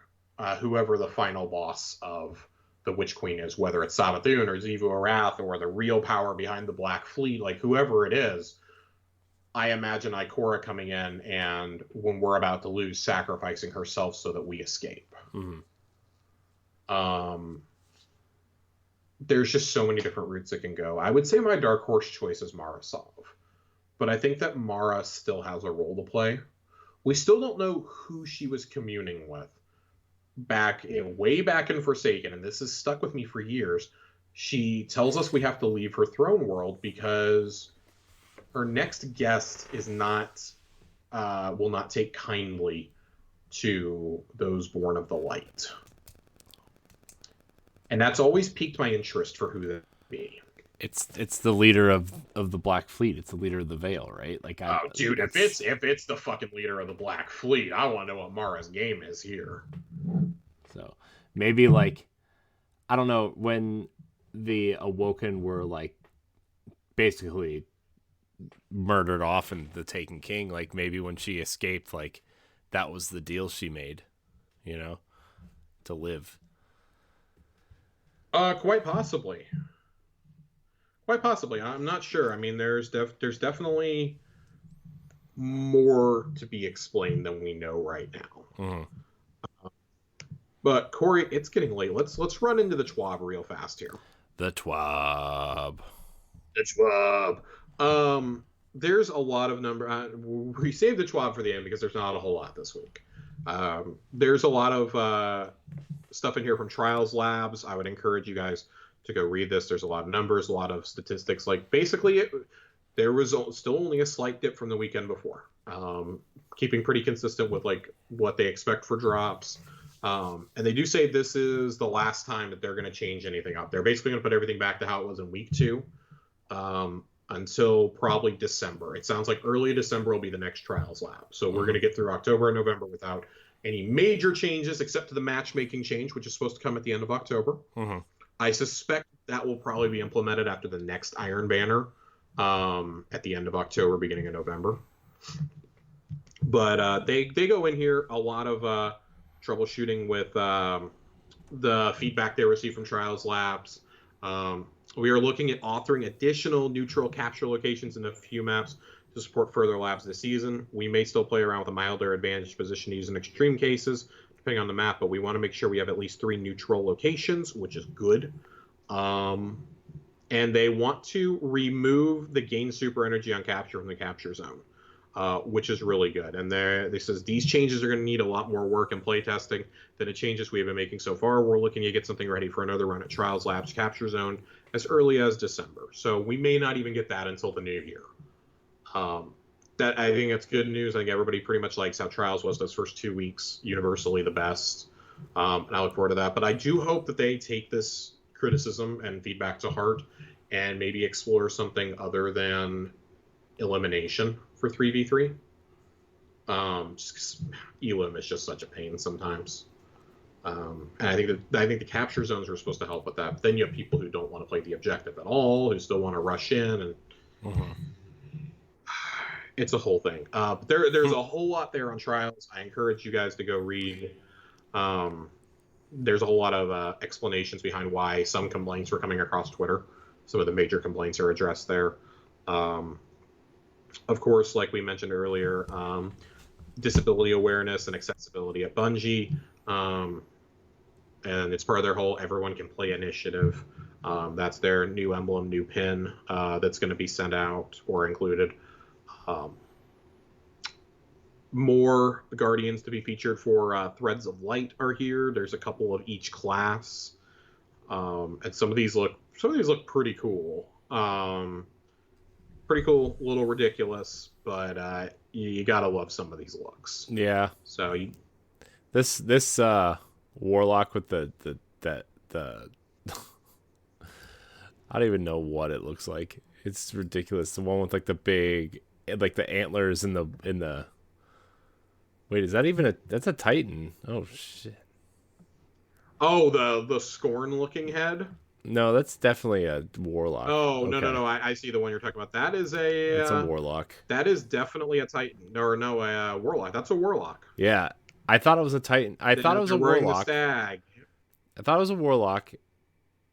whoever the final boss of the Witch Queen is, whether it's Savathun or Xivu Arath or the real power behind the Black Fleet, like whoever it is. I imagine Ikora coming in and when we're about to lose, sacrificing herself so that we escape. Mm-hmm. There's just so many different routes it can go. I would say my dark horse choice is Mara Sov, but I think that Mara still has a role to play. We still don't know who she was communing with. Way back in Forsaken, and this has stuck with me for years, she tells us we have to leave her throne world because her next guest is will not take kindly to those born of the light. And that's always piqued my interest for who that would be. It's the leader of the Black Fleet. It's the leader of the Veil, right? Like, dude, if it's the fucking leader of the Black Fleet, I want to know what Mara's game is here. So maybe like, I don't know, when the Awoken were like basically murdered off in the Taken King. Like maybe when she escaped, like that was the deal she made, you know, to live. Quite possibly. Quite possibly. I'm not sure. I mean, there's definitely more to be explained than we know right now. Mm-hmm. But Corey, it's getting late. Let's run into the TWAB real fast here. The TWAB. The TWAB. There's a lot of we saved the TWAB for the end because there's not a whole lot this week. There's a lot of stuff in here from Trials Labs. I would encourage you guys to go read this. There's a lot of numbers, a lot of statistics. Like basically, there was still only a slight dip from the weekend before. Keeping pretty consistent with like what they expect for drops. And they do say this is the last time that they're going to change anything up. They're basically going to put everything back to how it was in week 2 until probably December. It sounds like early December will be the next Trials Lab. So we're going to get through October and November without any major changes except to the matchmaking change, which is supposed to come at the end of October. Mm-hmm. I suspect that will probably be implemented after the next Iron Banner at the end of October, beginning of November. But they go in here a lot of troubleshooting with the feedback they receive from Trials Labs. We are looking at authoring additional neutral capture locations in a few maps to support further labs this season. We may still play around with a milder advantage position to use in extreme cases, depending on the map, but we want to make sure we have at least 3 neutral locations, which is good. And they want to remove the gain super energy on capture from the capture zone. Which is really good. And they says these changes are going to need a lot more work and play testing than the changes we've been making so far. We're looking to get something ready for another run at Trials Labs Capture Zone as early as December. So we may not even get that until the new year. That I think that's good news. I think everybody pretty much likes how Trials was those first 2 weeks, universally the best. And I look forward to that. But I do hope that they take this criticism and feedback to heart and maybe explore something other than elimination for 3v3. Just 'cause Elim is just such a pain sometimes. And I think the capture zones are supposed to help with that. But then you have people who don't want to play the objective at all, who still want to rush in, and it's a whole thing. But there's a whole lot there on Trials. I encourage you guys to go read. There's a whole lot of explanations behind why some complaints were coming across Twitter. Some of the major complaints are addressed there. Of course, like we mentioned earlier, disability awareness and accessibility at Bungie. And it's part of their whole everyone can play initiative. That's their new emblem, new pin that's going to be sent out or included. More Guardians to be featured for Threads of Light are here. There's a couple of each class. And some of these look pretty cool. Pretty cool, a little ridiculous, but you gotta love some of these looks. Yeah. So this warlock with the I don't even know what it looks like. It's ridiculous. The one with like the big, like the antlers in the. Wait, is that even that's a Titan? Oh shit. Oh, the Scorn looking head. No, that's definitely a warlock. Oh, okay. No. I see the one you're talking about. That is it's a warlock. That is definitely a Titan. A warlock. That's a warlock. Yeah. I thought it was a Titan. I thought it was a warlock. Stag. I thought it was a warlock.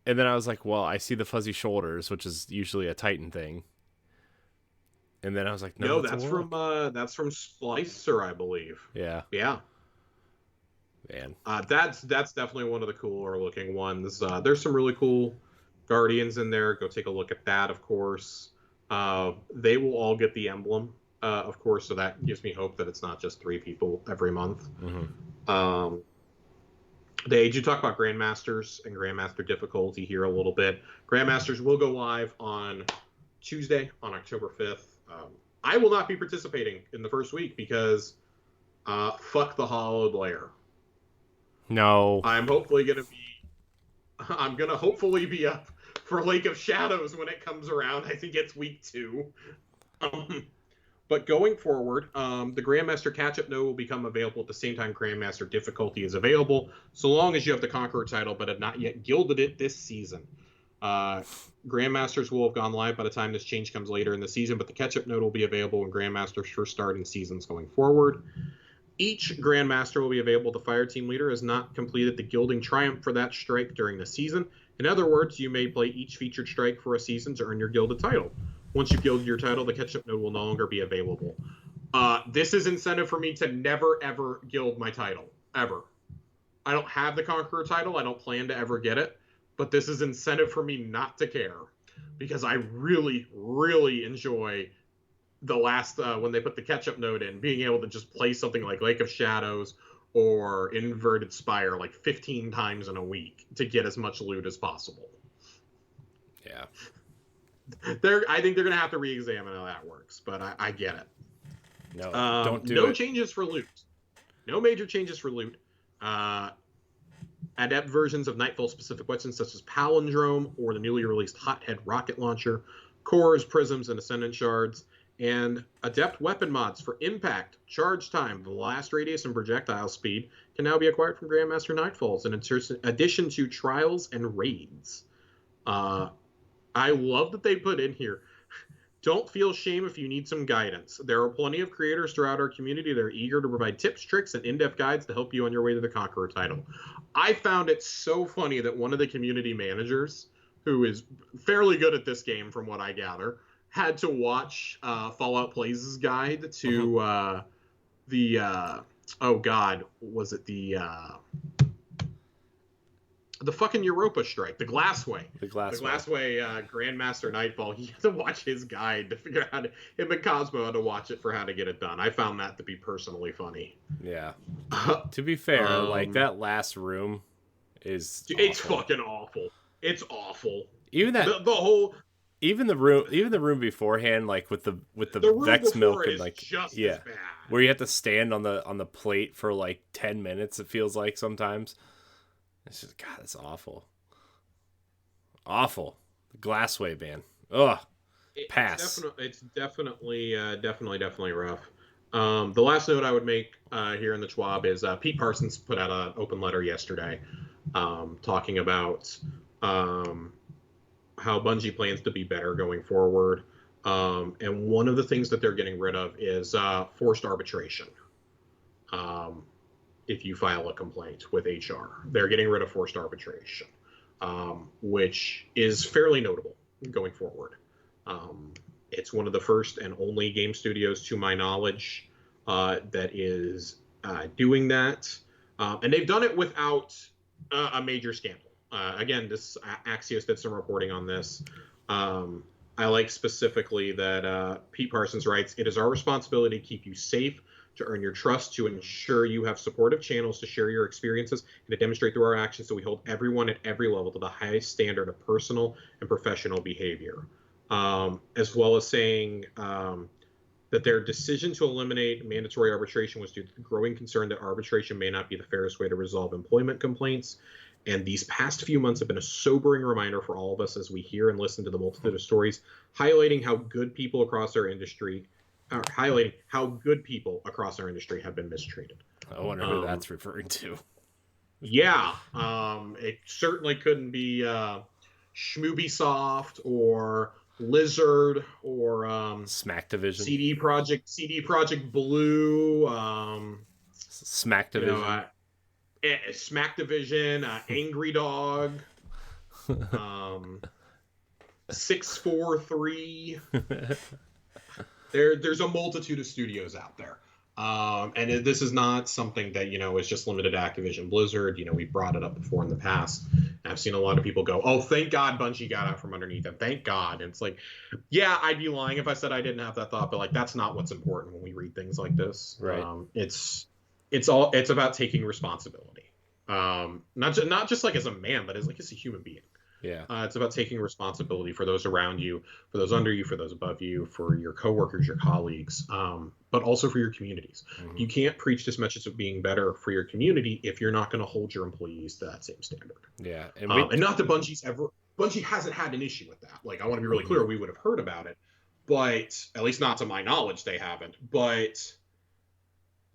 And then I was like, well, I see the fuzzy shoulders, which is usually a Titan thing. And then I was like, no, that's from Splicer, I believe. Yeah. Yeah. Man. That's definitely one of the cooler looking ones. There's some really cool Guardians in there. Go take a look at that, of course. They will all get the emblem, of course, so that gives me hope that it's not just 3 people every month. Mm-hmm. They do talk about Grandmasters and Grandmaster difficulty here a little bit. Grandmasters will go live on Tuesday, on October 5th. I will not be participating in the first week because fuck the Hollowed Lair. No. I'm gonna hopefully be up for Lake of Shadows when it comes around. I think it's week 2. But going forward, the Grandmaster catch-up node will become available at the same time Grandmaster difficulty is available, so long as you have the Conqueror title but have not yet gilded it this season. Grandmasters will have gone live by the time this change comes later in the season, but the catch-up node will be available when Grandmasters first start in seasons going forward. Each Grandmaster will be available if the fire team leader has not completed the Gilding Triumph for that strike during the season. In other words, you may play each featured strike for a season to earn your gilded title. Once you've gilded your title, the catch-up node will no longer be available. This is incentive for me to never, ever gild my title. Ever. I don't have the Conqueror title. I don't plan to ever get it. But this is incentive for me not to care, because I really, really enjoy the last when they put the catch-up node in, being able to just play something like Lake of Shadows or Inverted Spire like 15 times in a week to get as much loot as possible. Yeah. I think they're going to have to re-examine how that works, but I get it. No, don't do no it. changes for loot. No major changes for loot. Adept versions of Nightfall-specific weapons such as Palindrome or the newly released Hothead rocket launcher, cores, prisms, and ascendant shards, and adept weapon mods for impact, charge time, blast radius, and projectile speed can now be acquired from Grandmaster Nightfalls in addition to trials and raids. I love that they put in here, don't feel shame if you need some guidance. There are plenty of creators throughout our community that are eager to provide tips, tricks, and in-depth guides to help you on your way to the Conqueror title. I found it so funny that one of the community managers, who is fairly good at this game from what I gather, had to watch Fallout Plays' guide to the fucking Europa strike, the Glassway. The Glassway Grandmaster Nightfall. He had to watch his guide to figure out him and Cosmo had to watch it for how to get it done. I found that to be personally funny. Yeah. To be fair, like that last room is it's fucking awful. It's awful. Even that the whole even the room beforehand, like with the Vex milk and like just yeah, as bad. where you have to stand on the plate for like 10 minutes. It feels like sometimes. It's just, God, it's awful. Awful. The Glassway ban. Ugh. Pass. It's definitely rough. The last note I would make here in the Schwab is Pete Parsons put out an open letter yesterday talking about how Bungie plans to be better going forward. And one of the things that they're getting rid of is forced arbitration. If you file a complaint with HR, they're getting rid of forced arbitration, which is fairly notable going forward. It's one of the first and only game studios, to my knowledge, that is doing that. And they've done it without a major scandal. Again, Axios did some reporting on this. I like specifically that Pete Parsons writes, "It is our responsibility to keep you safe, to earn your trust, to ensure you have supportive channels to share your experiences, and to demonstrate through our actions that we hold everyone at every level to the highest standard of personal and professional behavior." As well as saying that their decision to eliminate mandatory arbitration was due to the growing concern that arbitration may not be the fairest way to resolve employment complaints. And these past few months have been a sobering reminder for all of us as we hear and listen to the multitude of stories highlighting how good people across our industry have been mistreated. I wonder who that's referring to. Yeah, it certainly couldn't be Schmoobysoft or Lizard or Smack Division, CD Projekt Blue, Smack Division, Smack Division, Angry Dog, 643. There's a multitude of studios out there. And this is not something that, is just limited to Activision Blizzard. We brought it up before in the past. And I've seen a lot of people go, "Oh, thank God Bungie got out from underneath them. Thank God." And it's like, yeah, I'd be lying if I said I didn't have that thought, but like, that's not what's important when we read things like this. Right. It's about taking responsibility. Not just like as a man, but as a human being. Yeah. It's about taking responsibility for those around you, for those under you, for those above you, for your coworkers, your colleagues, but also for your communities. Mm-hmm. You can't preach this message of being better for your community if you're not going to hold your employees to that same standard. Yeah. And not that Bungie hasn't had an issue with that. Like, I want to be really clear, we would have heard about it, but at least not to my knowledge, they haven't. But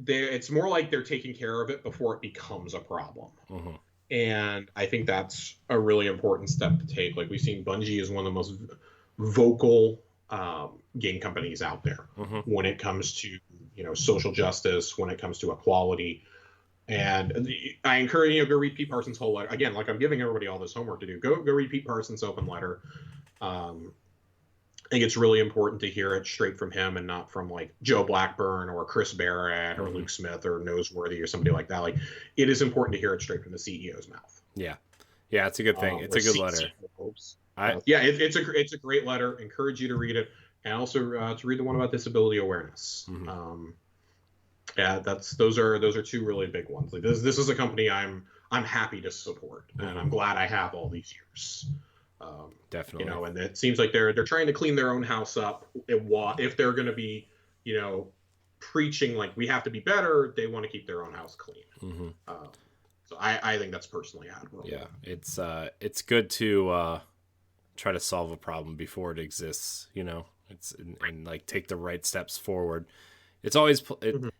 it's more like they're taking care of it before it becomes a problem. Mm-hmm. And I think that's a really important step to take. Like we've seen, Bungie is one of the most vocal game companies out there Mm-hmm. when it comes to social justice, when it comes to equality. And I encourage go read Pete Parsons' whole letter again. Like I'm giving everybody all this homework to do. Go read Pete Parsons' open letter. I think it's really important to hear it straight from him and not from like Joe Blackburn or Chris Barrett or Luke Smith or Noseworthy or somebody like that. Like it is important to hear it straight from the CEO's mouth. Yeah, it's a good thing. It's a good letter. It's a great letter. Encourage you to read it, and also to read the one about disability awareness. Mm-hmm. Yeah, those are two really big ones. Like this is a company I'm happy to support, and I'm glad I have all these years. Definitely. And it seems like they're trying to clean their own house up. If they're going to be, preaching like we have to be better, they want to keep their own house clean. Mm-hmm. So I think that's personally admirable. Yeah, it's good to try to solve a problem before it exists. It's and like take the right steps forward. It's always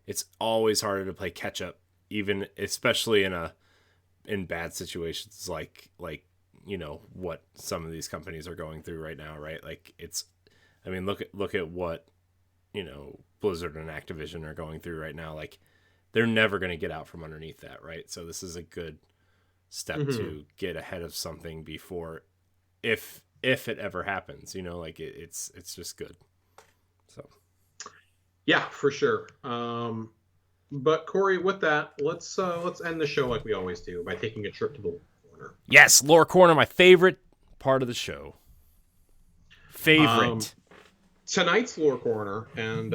it's always harder to play catch up, even especially in bad situations like what some of these companies are going through right now, right? Like look at what Blizzard and Activision are going through right now. Like they're never going to get out from underneath that, right? So this is a good step to get ahead of something before if it ever happens, like it's just good. So yeah, for sure. But Corey, with that, let's end the show like we always do by taking a trip to the corner. Yes, Lore Corner, my favorite part of the show. Tonight's Lore Corner, and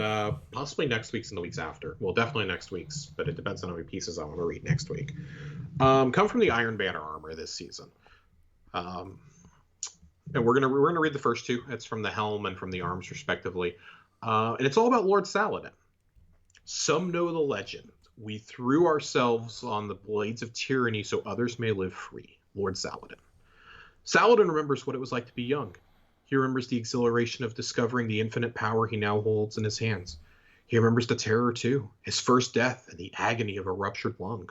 possibly next week's and the weeks after. Well, definitely next week's, but it depends on how many pieces I want to read next week. Come from the Iron Banner armor this season. And we're gonna read the first two. It's from the helm and from the arms, respectively. And it's all about Lord Saladin. Some know the legend. We threw ourselves on the blades of tyranny so others may live free. Lord Saladin. Saladin remembers what it was like to be young. He remembers the exhilaration of discovering the infinite power he now holds in his hands. He remembers the terror, too, his first death and the agony of a ruptured lung.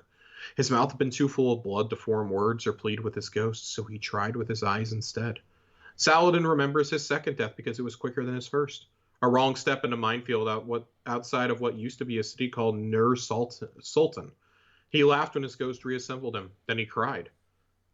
His mouth had been too full of blood to form words or plead with his ghost, so he tried with his eyes instead. Saladin remembers his second death because it was quicker than his first. A wrong step in a minefield outside of what used to be a city called Nur Sultan. He laughed when his ghost reassembled him. Then he cried.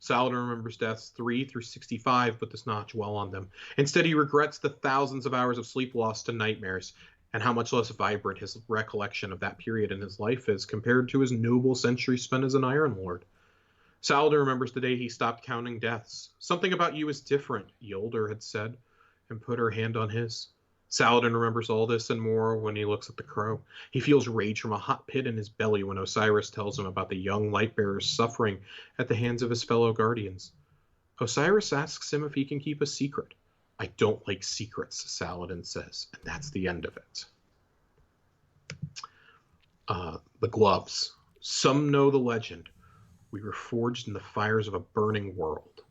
Saladin remembers deaths 3 through 65, but does not dwell on them. Instead, he regrets the thousands of hours of sleep lost to nightmares, and how much less vibrant his recollection of that period in his life is compared to his noble centuries spent as an Iron Lord. Saladin remembers the day he stopped counting deaths. Something about you is different, Ylder had said, and put her hand on his. Saladin remembers all this and more when he looks at the crow. He feels rage from a hot pit in his belly when Osiris tells him about the young Lightbearers suffering at the hands of his fellow guardians. Osiris asks him if he can keep a secret. I don't like secrets, Saladin says, and that's the end of it. The gloves. Some know the legend. We were forged in the fires of a burning world.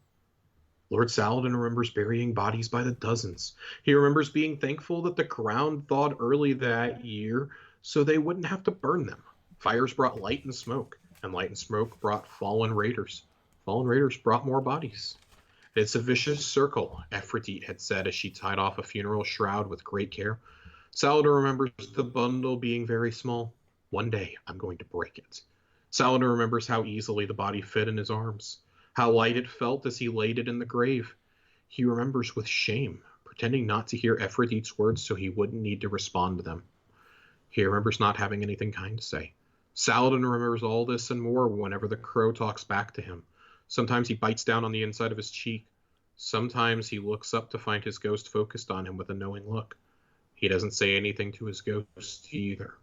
Lord Saladin remembers burying bodies by the dozens. He remembers being thankful that the ground thawed early that year so they wouldn't have to burn them. Fires brought light and smoke brought fallen raiders. Fallen raiders brought more bodies. It's a vicious circle, Ephrodite had said as she tied off a funeral shroud with great care. Saladin remembers the bundle being very small. One day, I'm going to break it. Saladin remembers how easily the body fit in his arms. How light it felt as he laid it in the grave. He remembers with shame, pretending not to hear Ephrodite's words so he wouldn't need to respond to them. He remembers not having anything kind to say. Saladin remembers all this and more whenever the crow talks back to him. Sometimes he bites down on the inside of his cheek. Sometimes he looks up to find his ghost focused on him with a knowing look. He doesn't say anything to his ghost either.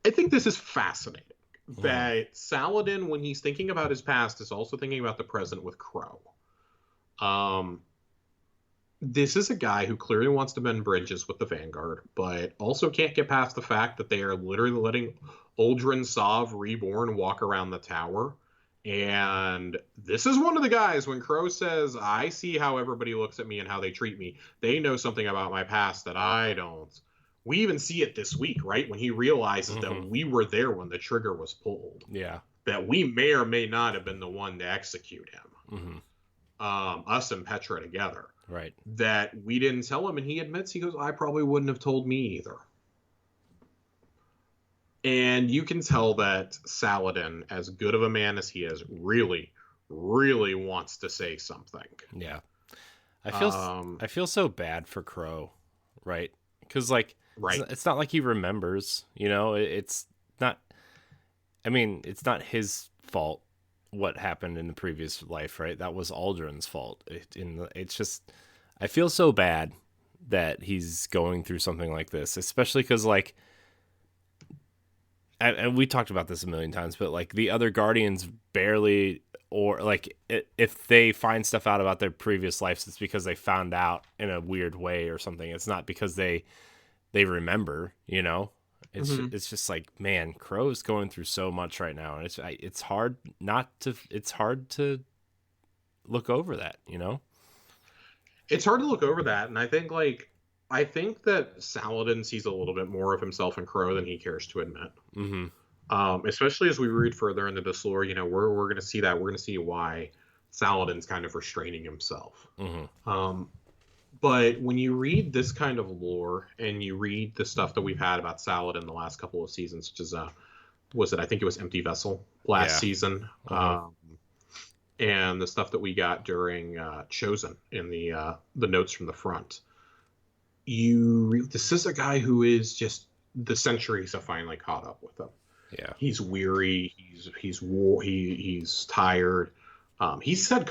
I think this is fascinating. That Saladin, when he's thinking about his past, is also thinking about the present with Crow. This is a guy who clearly wants to bend bridges with the Vanguard, but also can't get past the fact that they are literally letting Uldren Sov Reborn walk around the tower. And this is one of the guys, when Crow says, I see how everybody looks at me and how they treat me. They know something about my past that I don't. We even see it this week, right? When he realizes that we were there when the trigger was pulled. Yeah. that we may or may not have been the one to execute him. Mm-hmm. Us and Petra together. Right. That we didn't tell him, and he admits, he goes, I probably wouldn't have told me either. And you can tell that Saladin, as good of a man as he is, really, really wants to say something. Yeah. I feel so bad for Crow, right? Because like, right. It's not like he remembers, you know. It's not. I mean, it's not his fault what happened in the previous life, right? That was Aldrin's fault. It's just, I feel so bad that he's going through something like this, especially because like, and we talked about this a million times, but like the other Guardians barely, or like if they find stuff out about their previous lives, it's because they found out in a weird way or something. It's not because they remember, you know. It's just like, man, Crow's going through so much right now, and it's hard to look over that, you know. It's hard to look over that, and I think that Saladin sees a little bit more of himself in Crow than he cares to admit. Mm-hmm. Especially as we read further into this lore, you know, we're going to see that. We're going to see why Saladin's kind of restraining himself. Mm-hmm. But when you read this kind of lore and you read the stuff that we've had about Saladin the last couple of seasons, which is, I think it was Empty Vessel last season. Mm-hmm. And the stuff that we got during Chosen in the notes from the front. This is a guy who is just, the centuries have finally caught up with him. Yeah. He's weary. He's tired. He's had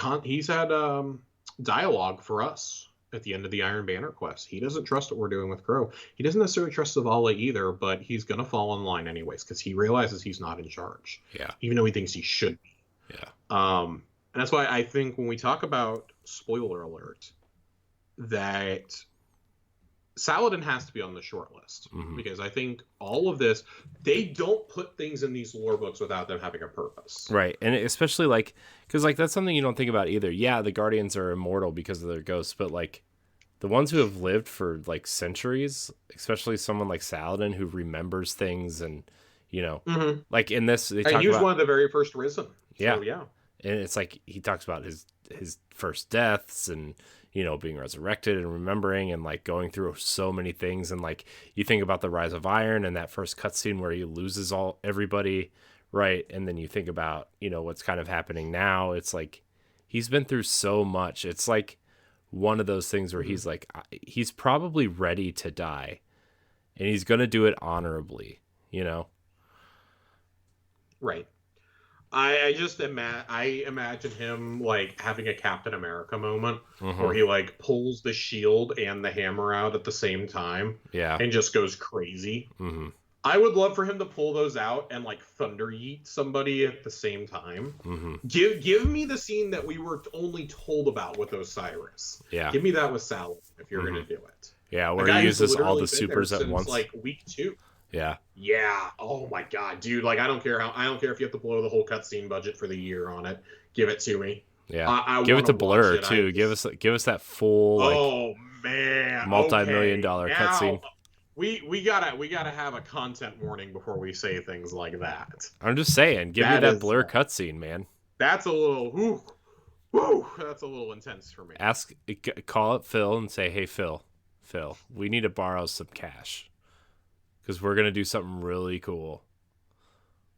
dialogue for us at the end of the Iron Banner quest. He doesn't trust what we're doing with Crow. He doesn't necessarily trust Zavala either, but he's going to fall in line anyways because he realizes he's not in charge. Yeah. Even though he thinks he should be. Yeah. And that's why I think when we talk about, spoiler alert, that Saladin has to be on the short list, because I think all of this, they don't put things in these lore books without them having a purpose. Right. And especially like, because like that's something you don't think about either. Yeah, the Guardians are immortal because of their ghosts, but like the ones who have lived for like centuries, especially someone like Saladin who remembers things, and you know, like in this, they talk he was about one of the very first risen. Yeah. So, yeah. And it's like he talks about his first deaths and, you know, being resurrected and remembering and like going through so many things. And like you think about the Rise of Iron and that first cutscene where he loses everybody, right? And then you think about, you know, what's kind of happening now. It's like he's been through so much. It's like one of those things where he's like, he's probably ready to die, and he's going to do it honorably, you know? Right. I imagine him like having a Captain America moment where he like pulls the shield and the hammer out at the same time, and just goes crazy. I would love for him to pull those out and like thunder yeet somebody at the same time. Give me the scene that we were only told about with Osiris. Yeah, give me that with Saladin if you're gonna do it. Yeah, where he uses all the supers at once, like week 2. Yeah. Yeah. Oh my god, dude! Like I don't care if you have to blow the whole cutscene budget for the year on it. Give it to me. Yeah. I give it to Blur too. Give us that full like. Oh man. Multi-million-dollar cutscene. We gotta have a content warning before we say things like that. I'm just saying, give me that Blur cutscene, man. That's a little. Woo. That's a little intense for me. Call up Phil and say, hey Phil, we need to borrow some cash. Because we're gonna do something really cool.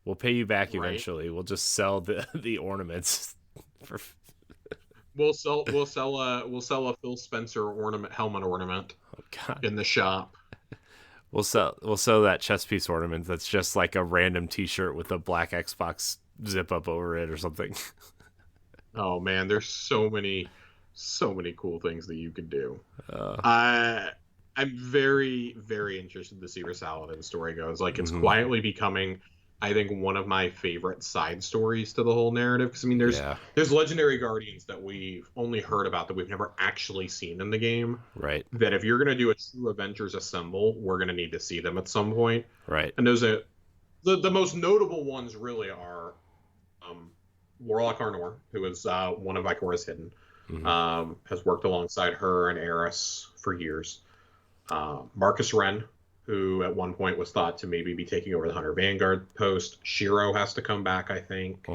We'll pay you back eventually. We'll just sell the ornaments. We'll sell a Phil Spencer helmet ornament. Oh God. In the shop. We'll sell that chest piece ornament that's just like a random T-shirt with a black Xbox zip up over it or something. Oh man, there's so many cool things that you could do. I'm very, very interested to see where Saladin's story goes. Like, it's quietly becoming, I think, one of my favorite side stories to the whole narrative. Because, I mean, there's legendary Guardians that we've only heard about that we've never actually seen in the game. Right. That if you're going to do a true Avengers Assemble, we're going to need to see them at some point. Right. And those are, the most notable ones really are Warlock Arnor, who is one of Ikora's Hidden. Has worked alongside her and Eris for years. Marcus Wren, who at one point was thought to maybe be taking over the Hunter Vanguard post. Shiro has to come back, I think.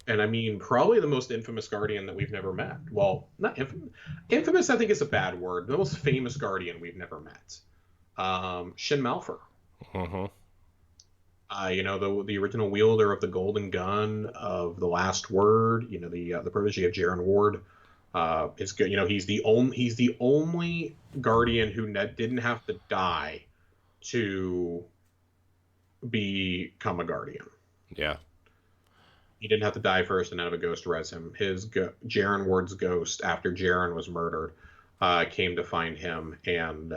And I mean, probably the most infamous Guardian that we've never met. Well, not infamous. Infamous, I think, is a bad word. The most famous Guardian we've never met. Shin Malphur. You know, the original wielder of the Golden Gun, of the Last Word. You know, the protege of Jaren Ward. Is good. You know, he's the only Guardian who didn't have to die to become a Guardian. Yeah. He didn't have to die first and have a ghost res him. Jaren Ward's ghost, after Jaren was murdered, came to find him and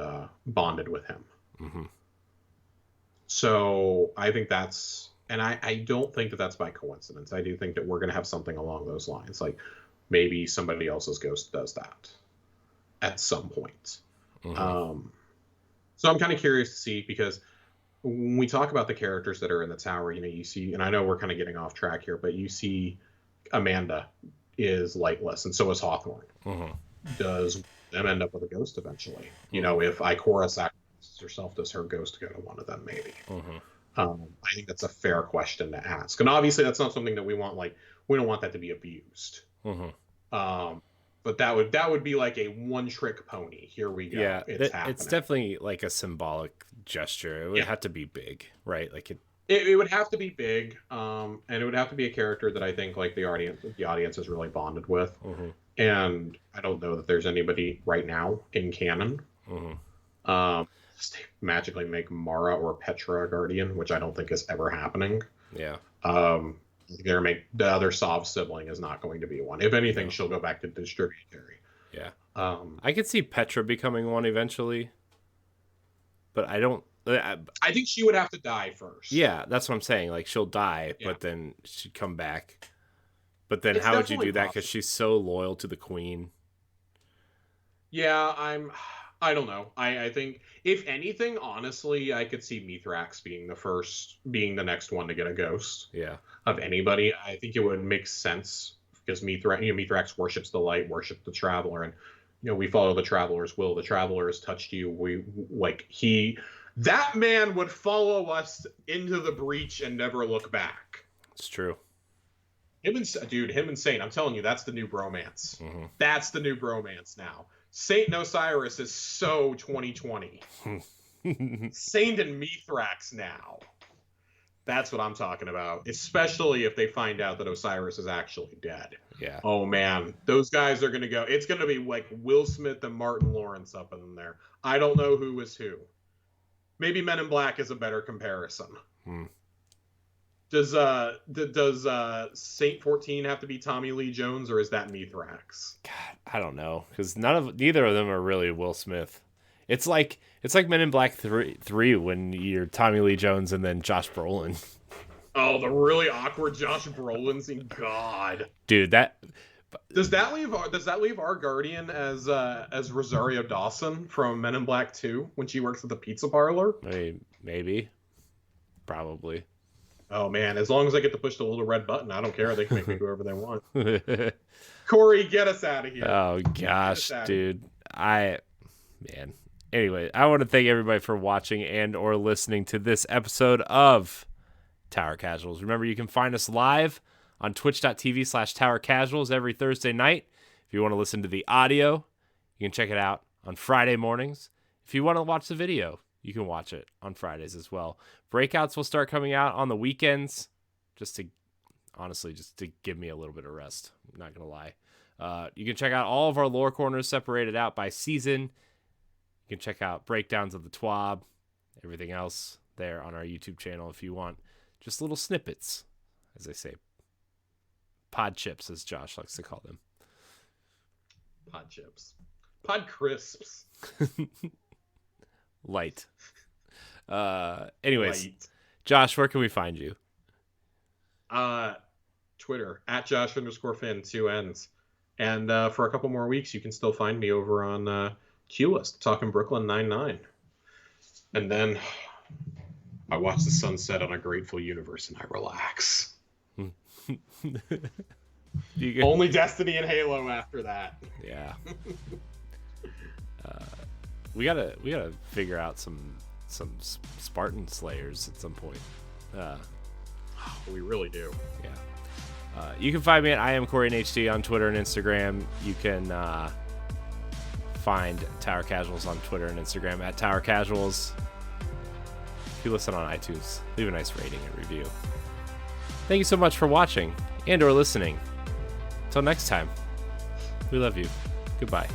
bonded with him. So I think that's, and I don't think that that's by coincidence. I do think that we're going to have something along those lines. Like maybe somebody else's ghost does that at some point. So I'm kind of curious to see, because when we talk about the characters that are in the tower, you know, you see, and I know we're kind of getting off track here, but you see Amanda is lightless, and so is Hawthorne. Does them end up with a ghost eventually? You know, if Ikora sacrifices herself, does her ghost go to one of them? Maybe. I think that's a fair question to ask, and obviously that's not something that we want. Like, we don't want that to be abused. But that would be like a one-trick pony. Here we go. Yeah, it's happening. It's definitely like a symbolic gesture. It would have to be big, right? Like it would have to be big, and it would have to be a character that I think like the audience is really bonded with. And I don't know that there's anybody right now in canon. They magically make Mara or Petra a Guardian, which I don't think is ever happening. Yeah. They're make the other Sov sibling is not going to be one. If anything, she'll go back to distributary. Yeah. I could see Petra becoming one eventually, but I don't. I think she would have to die first. Yeah, that's what I'm saying. Like, she'll die, but then she'd come back. But then how would you do that? Because she's so loyal to the queen. Yeah, I don't know. I think, if anything, honestly, I could see Mithrax being the next one to get a ghost. Yeah. Of anybody. I think it would make sense, because Mithrax worships the light, worships the Traveler, and you know, we follow the Traveler's will. The Traveler has touched you. That man would follow us into the breach and never look back. It's true. Him and Saint, I'm telling you, that's the new bromance. That's the new bromance now. Saint and Osiris is so 2020. Saint and Mithrax now. That's what I'm talking about. Especially if they find out that Osiris is actually dead. Yeah. Oh man, those guys are gonna go. It's gonna be like Will Smith and Martin Lawrence up in there. I don't know who is who. Maybe Men in Black is a better comparison. Does Saint 14 have to be Tommy Lee Jones, or is that Mithrax? God, I don't know, because neither of them are really Will Smith. It's like Men in Black 3 when you're Tommy Lee Jones and then Josh Brolin. Oh, the really awkward Josh Brolin scene. God, dude, does that leave our Guardian as Rosario Dawson from Men in Black 2 when she works at the pizza parlor? I mean, maybe, probably. Oh man, as long as I get to push the little red button, I don't care. They can make me whoever they want. Corey, get us out of here. Oh gosh, dude. Anyway, I want to thank everybody for watching and or listening to this episode of Tower Casuals. Remember, you can find us live on twitch.tv/Tower Casuals every Thursday night. If you want to listen to the audio, you can check it out on Friday mornings. If you want to watch the video, you can watch it on Fridays as well. Breakouts will start coming out on the weekends, just to give me a little bit of rest. I'm not going to lie. You can check out all of our lore corners separated out by season. You can check out breakdowns of the TWAB, everything else there on our YouTube channel if you want. Just little snippets, as they say. Pod chips, as Josh likes to call them. Pod chips. Pod crisps. Light. Anyways, Light. Josh, where can we find you? Twitter, @Josh_Finn, 2 N's. And for a couple more weeks, you can still find me over on Q-List, talking Brooklyn Nine-Nine. And then I watch the sunset on a Grateful Universe and I relax. Only Destiny and Halo after that. Yeah. we gotta figure out some Spartan Slayers at some point. We really do. Yeah. You can find me at I am Corey HD on Twitter and Instagram. You can find Tower Casuals on Twitter and Instagram at Tower Casuals. If you listen on iTunes, leave a nice rating and review. Thank you so much for watching and or listening. Until next time, we love you. Goodbye.